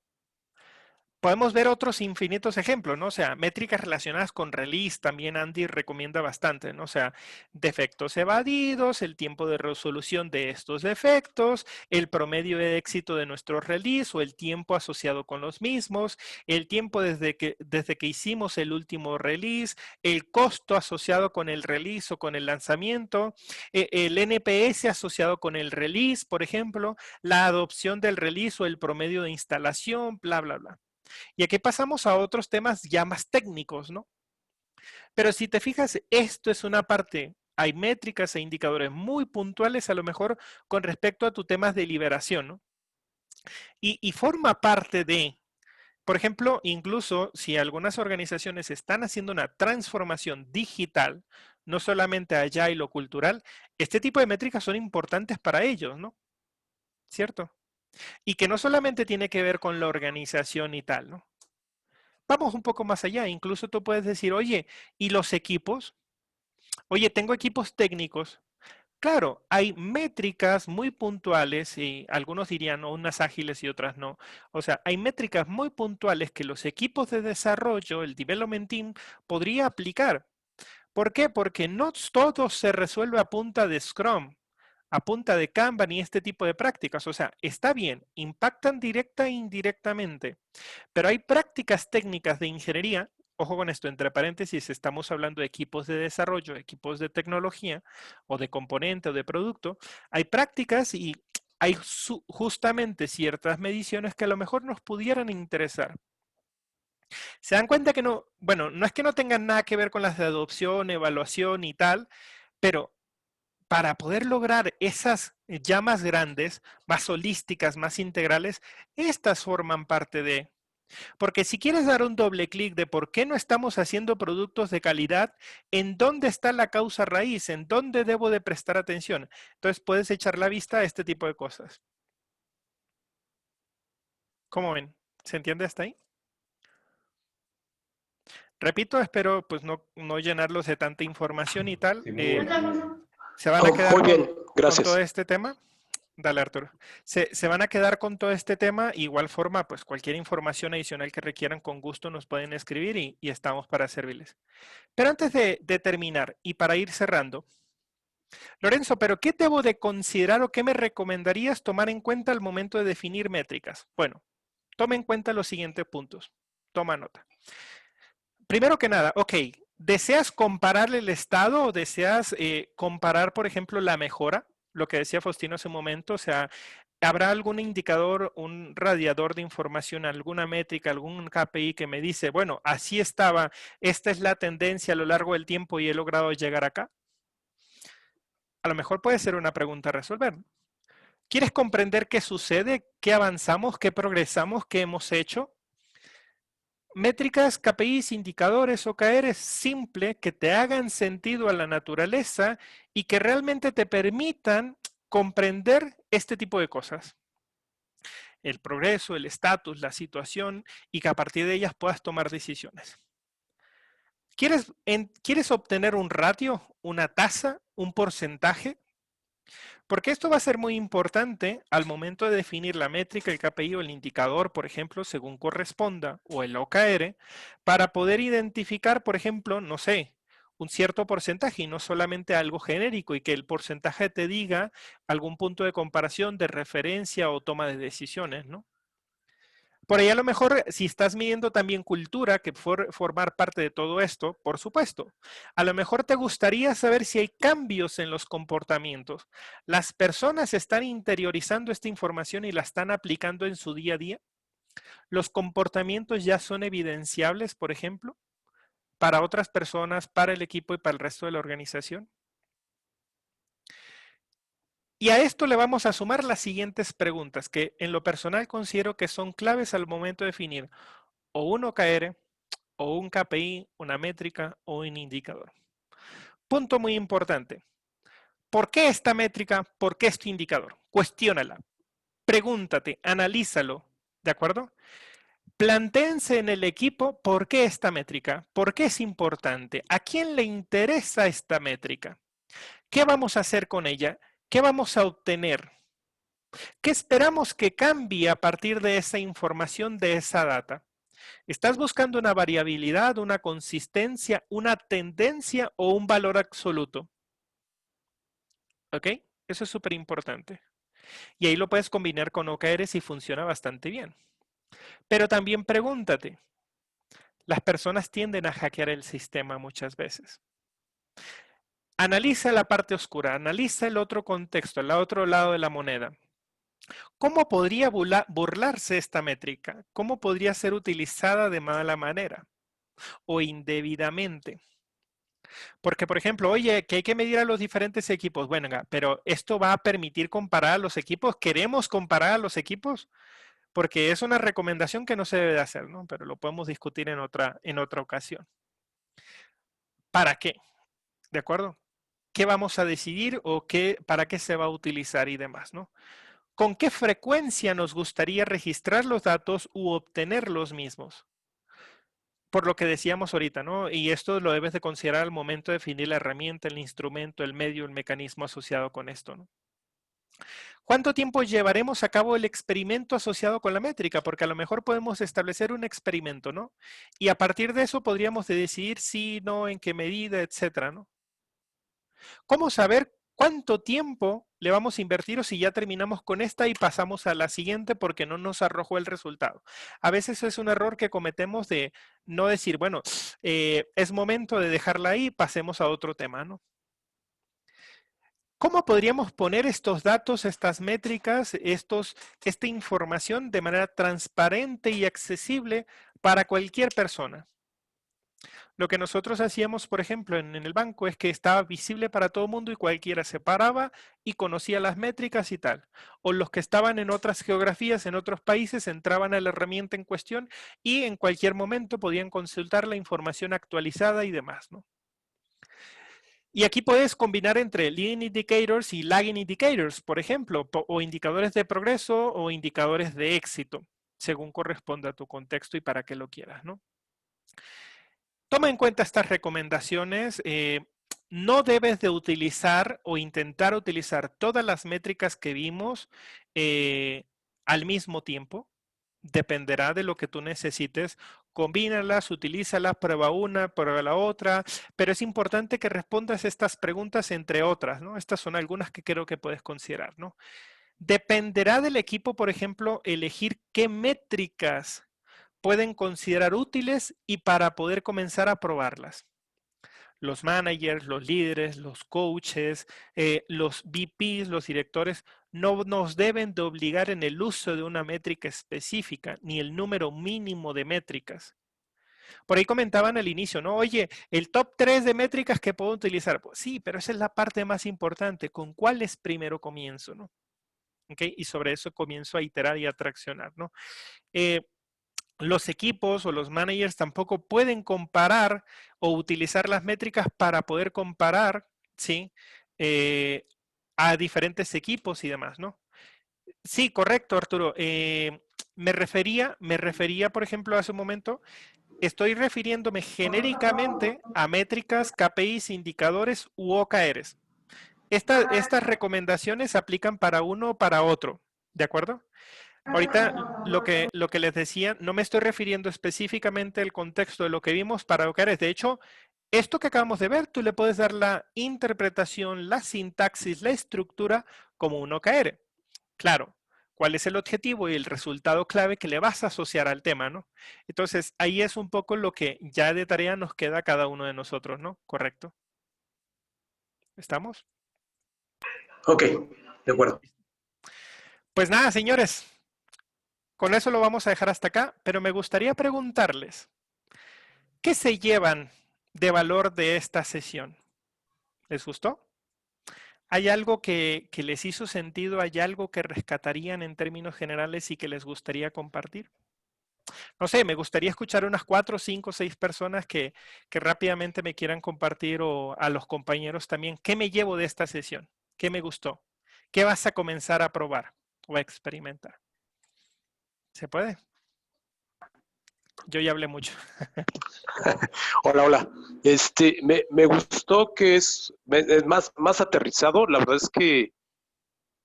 podemos ver otros infinitos ejemplos, ¿no? O sea, métricas relacionadas con release también Andy recomienda bastante, ¿no? O sea, defectos evadidos, el tiempo de resolución de estos defectos, el promedio de éxito de nuestro release o el tiempo asociado con los mismos, el tiempo desde que hicimos el último release, el costo asociado con el release o con el lanzamiento, el NPS asociado con el release, por ejemplo, la adopción del release o el promedio de instalación, bla, bla, bla. Y aquí pasamos a otros temas ya más técnicos, ¿no? Pero si te fijas, esto es una parte, hay métricas e indicadores muy puntuales a lo mejor con respecto a tu temas de liberación, ¿no? Y forma parte de, por ejemplo, incluso si algunas organizaciones están haciendo una transformación digital, no solamente allá y lo cultural, este tipo de métricas son importantes para ellos, ¿no? ¿Cierto? Y que no solamente tiene que ver con la organización y tal, ¿no? Vamos un poco más allá. Incluso tú puedes decir, oye, ¿y los equipos? Oye, tengo equipos técnicos. Claro, hay métricas muy puntuales y algunos dirían unas ágiles y otras no. O sea, hay métricas muy puntuales que los equipos de desarrollo, el development team, podría aplicar. ¿Por qué? Porque no todo se resuelve a punta de Scrum, a punta de Kanban y este tipo de prácticas. O sea, está bien, impactan directa e indirectamente, pero hay prácticas técnicas de ingeniería, ojo con esto, entre paréntesis, estamos hablando de equipos de desarrollo, equipos de tecnología, o de componente o de producto, hay prácticas y hay justamente ciertas mediciones que a lo mejor nos pudieran interesar. Se dan cuenta que no, bueno, no es que no tengan nada que ver con las de adopción, evaluación y tal, pero para poder lograr esas ya más grandes, más holísticas, más integrales, estas forman parte de. Porque si quieres dar un doble clic de por qué no estamos haciendo productos de calidad, ¿en dónde está la causa raíz? ¿En dónde debo de prestar atención? Entonces puedes echar la vista a este tipo de cosas. ¿Cómo ven? ¿Se entiende hasta ahí? Repito, espero pues no llenarlos de tanta información y tal. ¿Se van a quedar con todo este tema? Dale, Arturo. Se van a quedar con todo este tema. Igual forma, pues cualquier información adicional que requieran con gusto nos pueden escribir y estamos para servirles. Pero antes de terminar y para ir cerrando, Lorenzo, ¿pero qué debo de considerar o qué me recomendarías tomar en cuenta al momento de definir métricas? Bueno, toma en cuenta los siguientes puntos. Toma nota. Primero que nada, ok, ¿deseas comparar el estado o deseas comparar, por ejemplo, la mejora? Lo que decía Faustino hace un momento, o sea, ¿habrá algún indicador, un radiador de información, alguna métrica, algún KPI que me dice, bueno, así estaba, esta es la tendencia a lo largo del tiempo y he logrado llegar acá? A lo mejor puede ser una pregunta a resolver. ¿Quieres comprender qué sucede, qué avanzamos, qué progresamos, qué hemos hecho? Métricas, KPIs, indicadores, OKR simple que te hagan sentido a la naturaleza y que realmente te permitan comprender este tipo de cosas. El progreso, el estatus, la situación y que a partir de ellas puedas tomar decisiones. ¿Quieres obtener un ratio, una tasa, un porcentaje? Porque esto va a ser muy importante al momento de definir la métrica, el KPI o el indicador, por ejemplo, según corresponda, o el OKR, para poder identificar, por ejemplo, no sé, un cierto porcentaje y no solamente algo genérico y que el porcentaje te diga algún punto de comparación, de referencia o toma de decisiones, ¿no? Por ahí a lo mejor, si estás midiendo también cultura, que formar parte de todo esto, por supuesto. A lo mejor te gustaría saber si hay cambios en los comportamientos. ¿Las personas están interiorizando esta información y la están aplicando en su día a día? ¿Los comportamientos ya son evidenciables, por ejemplo, para otras personas, para el equipo y para el resto de la organización? Y a esto le vamos a sumar las siguientes preguntas que en lo personal considero que son claves al momento de definir o un OKR, o un KPI, una métrica o un indicador. Punto muy importante. ¿Por qué esta métrica? ¿Por qué este indicador? Cuestiónala. Pregúntate, analízalo. ¿De acuerdo? Plantéense en el equipo por qué esta métrica, por qué es importante, a quién le interesa esta métrica, qué vamos a hacer con ella, qué vamos a obtener, qué esperamos que cambie a partir de esa información, de esa data. ¿Estás buscando una variabilidad, una consistencia, una tendencia o un valor absoluto? ¿Ok? Eso es súper importante. Y ahí lo puedes combinar con OKRs y funciona bastante bien. Pero también pregúntate, las personas tienden a hackear el sistema muchas veces. Analiza la parte oscura, analiza el otro contexto, el otro lado de la moneda. ¿Cómo podría burlarse esta métrica? ¿Cómo podría ser utilizada de mala manera o indebidamente? Porque, por ejemplo, oye, que hay que medir a los diferentes equipos. Bueno, pero ¿esto va a permitir comparar a los equipos? ¿Queremos comparar a los equipos? Porque es una recomendación que no se debe de hacer, ¿no? Pero lo podemos discutir en otra ocasión. ¿Para qué? ¿De acuerdo? ¿Qué vamos a decidir o para qué se va a utilizar y demás, ¿no? ¿Con qué frecuencia nos gustaría registrar los datos u obtener los mismos? Por lo que decíamos ahorita, ¿no? Y esto lo debes de considerar al momento de definir la herramienta, el instrumento, el medio, el mecanismo asociado con esto, ¿no? ¿Cuánto tiempo llevaremos a cabo el experimento asociado con la métrica? Porque a lo mejor podemos establecer un experimento, ¿no? Y a partir de eso podríamos decidir sí, no, en qué medida, etcétera, ¿no? ¿Cómo saber cuánto tiempo le vamos a invertir o si ya terminamos con esta y pasamos a la siguiente porque no nos arrojó el resultado? A veces es un error que cometemos de no decir, bueno, es momento de dejarla ahí, pasemos a otro tema, ¿no? ¿Cómo podríamos poner estos datos, estas métricas, esta información de manera transparente y accesible para cualquier persona? Lo que nosotros hacíamos, por ejemplo, en el banco es que estaba visible para todo el mundo y cualquiera se paraba y conocía las métricas y tal. O los que estaban en otras geografías, en otros países, entraban a la herramienta en cuestión y en cualquier momento podían consultar la información actualizada y demás, ¿no? Y aquí puedes combinar entre leading indicators y lagging indicators, por ejemplo, o indicadores de progreso o indicadores de éxito, según corresponda a tu contexto y para qué lo quieras, ¿no? Toma en cuenta estas recomendaciones. No debes de utilizar o intentar utilizar todas las métricas que vimos al mismo tiempo. Dependerá de lo que tú necesites. Combínalas, utilízalas, prueba una, prueba la otra. Pero es importante que respondas estas preguntas entre otras, ¿no? Estas son algunas que creo que puedes considerar, ¿no? Dependerá del equipo, por ejemplo, elegir qué métricas pueden considerar útiles y para poder comenzar a probarlas. Los managers, los líderes, los coaches, los VPs, los directores, no nos deben de obligar en el uso de una métrica específica, ni el número mínimo de métricas. Por ahí comentaban al inicio, ¿no? Oye, el top 3 de métricas que puedo utilizar. Pues sí, pero esa es la parte más importante. ¿Con cuáles primero comienzo, no? ¿Okay? Y sobre eso comienzo a iterar y a traccionar, ¿no? Los equipos o los managers tampoco pueden comparar o utilizar las métricas para poder comparar, ¿sí? A diferentes equipos y demás, ¿no? Sí, correcto, Arturo. Me refería, por ejemplo, hace un momento, estoy refiriéndome genéricamente a métricas, KPIs, indicadores u OKRs. Estas recomendaciones aplican para uno o para otro, ¿de acuerdo? Ahorita lo que les decía, no me estoy refiriendo específicamente al contexto de lo que vimos para OKRs. De hecho, esto que acabamos de ver, tú le puedes dar la interpretación, la sintaxis, la estructura como un OKR. Claro, ¿cuál es el objetivo y el resultado clave que le vas a asociar al tema, ¿no? Entonces, ahí es un poco lo que ya de tarea nos queda a cada uno de nosotros, ¿no? ¿Correcto? ¿Estamos?
Ok, de acuerdo.
Pues nada, señores. Con eso lo vamos a dejar hasta acá, pero me gustaría preguntarles, ¿qué se llevan de valor de esta sesión? ¿Les gustó? ¿Hay algo que les hizo sentido? ¿Hay algo que rescatarían en términos generales y que les gustaría compartir? No sé, me gustaría escuchar unas 4, 5, 6 personas que rápidamente me quieran compartir o a los compañeros también. ¿Qué me llevo de esta sesión? ¿Qué me gustó? ¿Qué vas a comenzar a probar o a experimentar? ¿Se puede? Yo ya hablé mucho.
Hola. Me gustó que es más aterrizado. La verdad es que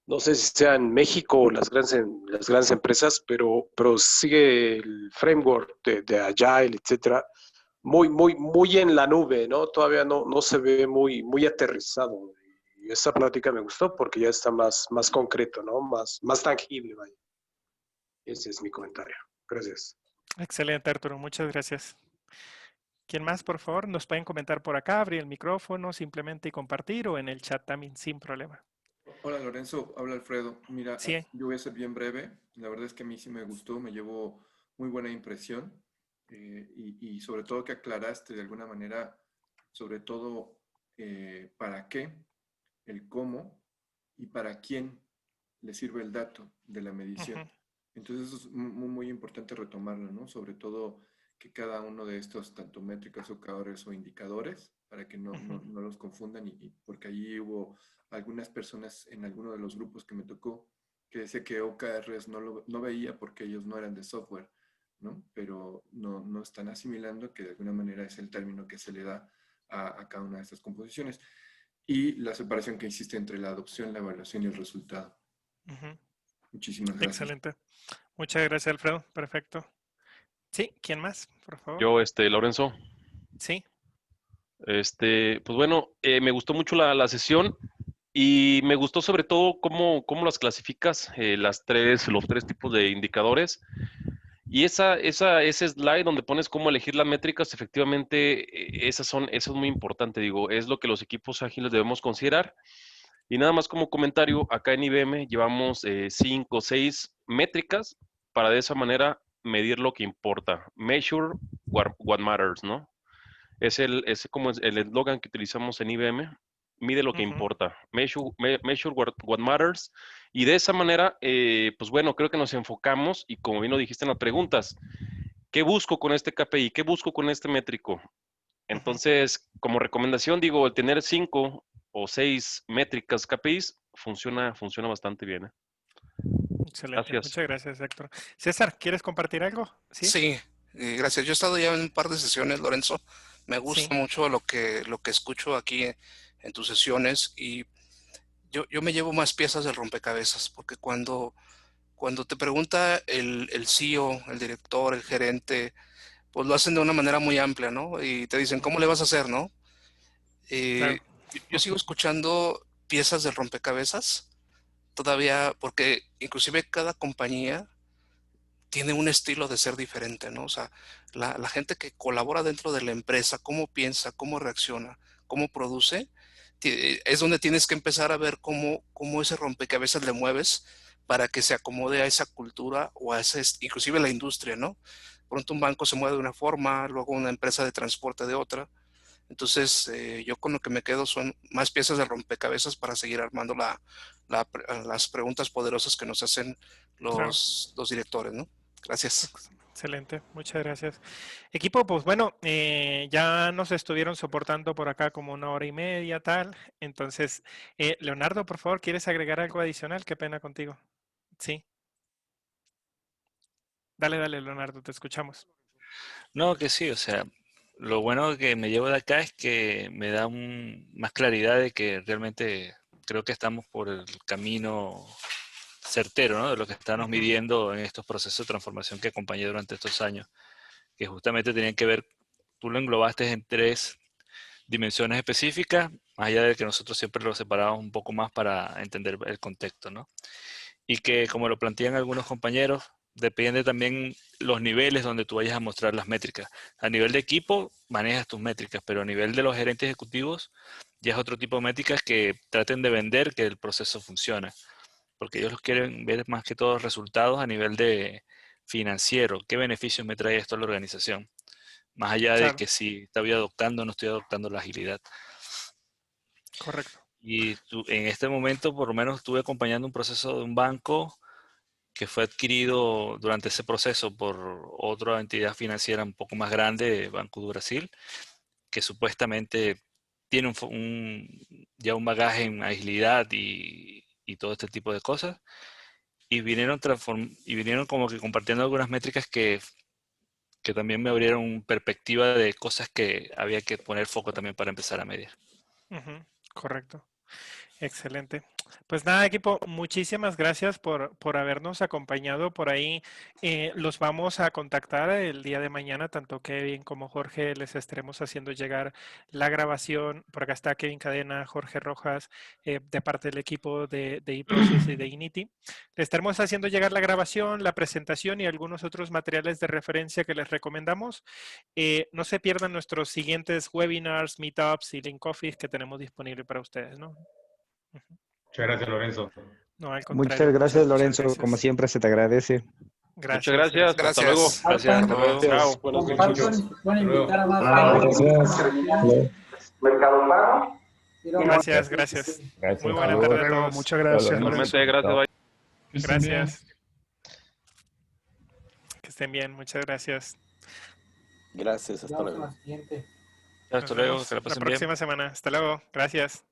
no sé si sea en México o las grandes empresas, pero sigue el framework de Agile, etcétera, muy en la nube, ¿no? Todavía no se ve muy aterrizado. Y esa plática me gustó porque ya está más concreto, ¿no? Más tangible, vaya. Ese es mi comentario. Gracias.
Excelente, Arturo. Muchas gracias. ¿Quién más, por favor? Nos pueden comentar por acá, abrir el micrófono simplemente y compartir o en el chat también sin problema.
Hola Lorenzo, habla Alfredo. Mira,
Sí.
yo voy a ser bien breve. La verdad es que a mí sí me gustó, me llevó muy buena impresión y sobre todo que aclaraste de alguna manera, sobre todo para qué, el cómo y para quién le sirve el dato de la medición. Entonces eso es muy importante retomarlo, ¿no? Sobre todo que cada uno de estos, tanto métricas, OKRs o indicadores, para que no los confundan, y porque allí hubo algunas personas en alguno de los grupos que me tocó que decía que OKRs no veía porque ellos no eran de software, ¿no? Pero no están asimilando que de alguna manera es el término que se le da a cada una de estas composiciones. Y la separación que existe entre la adopción, la evaluación y el resultado. Muchísimas gracias.
Excelente. Muchas gracias, Alfredo. Perfecto. Sí, ¿quién más, por favor?
Yo, Lorenzo.
Sí.
Pues bueno, me gustó mucho la sesión y me gustó sobre todo cómo las clasificas, los tres tipos de indicadores. Y ese slide donde pones cómo elegir las métricas, efectivamente, eso es muy importante, digo, es lo que los equipos ágiles debemos considerar. Y nada más como comentario, acá en IBM llevamos 5 o 6 métricas para de esa manera medir lo que importa. Measure what matters, ¿no? Es como el eslogan que utilizamos en IBM. Mide lo que importa. Measure what matters. Y de esa manera, pues bueno, creo que nos enfocamos y como bien lo dijiste en las preguntas, ¿qué busco con este KPI? ¿Qué busco con este métrico? Entonces, como recomendación, digo, el tener 5 o 6 métricas KPIs funciona bastante bien.
Excelente.
Gracias.
Muchas gracias, Héctor. César, ¿quieres compartir algo?
Sí, gracias. Yo he estado ya en un par de sesiones, Lorenzo. Me gusta mucho lo que escucho aquí en tus sesiones y yo me llevo más piezas del rompecabezas, porque cuando te pregunta el CEO, el director, el gerente, pues lo hacen de una manera muy amplia, ¿no? Y te dicen, ¿cómo le vas a hacer, no?
Claro.
Yo sigo escuchando piezas del rompecabezas todavía, porque inclusive cada compañía tiene un estilo de ser diferente, ¿no? O sea, la gente que colabora dentro de la empresa, cómo piensa, cómo reacciona, cómo produce, es donde tienes que empezar a ver cómo ese rompecabezas le mueves para que se acomode a esa cultura o a inclusive la industria, ¿no? Pronto un banco se mueve de una forma, luego una empresa de transporte de otra. Entonces, yo con lo que me quedo son más piezas de rompecabezas para seguir armando las preguntas poderosas que nos hacen los directores, ¿no? Gracias.
Excelente, muchas gracias. Equipo, pues bueno, ya nos estuvieron soportando por acá como 1 hora y media, tal. Entonces, Leonardo, por favor, ¿quieres agregar algo adicional? Qué pena contigo. Sí. Dale, Leonardo, te escuchamos.
No, que sí, o sea, lo bueno que me llevo de acá es que me da más claridad de que realmente creo que estamos por el camino certero, ¿no? De lo que estamos midiendo en estos procesos de transformación que acompañé durante estos años, que justamente tenían que ver, tú lo englobaste en 3 dimensiones específicas, más allá de que nosotros siempre lo separábamos un poco más para entender el contexto, ¿no? Y que, como lo plantean algunos compañeros, depende también los niveles donde tú vayas a mostrar las métricas. A nivel de equipo, manejas tus métricas, pero a nivel de los gerentes ejecutivos, ya es otro tipo de métricas que traten de vender que el proceso funciona. Porque ellos quieren ver más que todos resultados a nivel de financiero. ¿Qué beneficios me trae esto a la organización? Más allá de que si estoy adoptando o no estoy adoptando la agilidad.
Correcto.
Y en este momento, por lo menos, estuve acompañando un proceso de un banco que fue adquirido durante ese proceso por otra entidad financiera un poco más grande, Banco do Brasil, que supuestamente tiene ya un bagaje en agilidad y todo este tipo de cosas. Y vinieron como que compartiendo algunas métricas que también me abrieron perspectiva de cosas que había que poner foco también para empezar a medir.
Correcto. Excelente. Pues nada, equipo, muchísimas gracias por habernos acompañado por ahí. Los vamos a contactar el día de mañana, tanto Kevin como Jorge, les estaremos haciendo llegar la grabación. Por acá está Kevin Cadena, Jorge Rojas, de parte del equipo de eProcess y de Inity. Les estaremos haciendo llegar la grabación, la presentación y algunos otros materiales de referencia que les recomendamos. No se pierdan nuestros siguientes webinars, meetups y link office que tenemos disponible para ustedes, ¿no?
Muchas gracias, Lorenzo.
No, al contrario.
Muchas gracias,
muchas
Lorenzo.
gracias.
Como siempre, se te agradece.
Muchas gracias. Hasta luego.
Gracias. Hasta luego.
Chao.
Buenas noches.
Pueden invitar a más gente.
Gracias, gracias. Muy buena tarde a todos.
Muchas gracias.
Igualmente, gracias. Bye.
Gracias. Que estén bien, muchas gracias.
Gracias, hasta luego.
Hasta luego, que la
La
pasen bien.
próxima semana. Hasta luego. Gracias.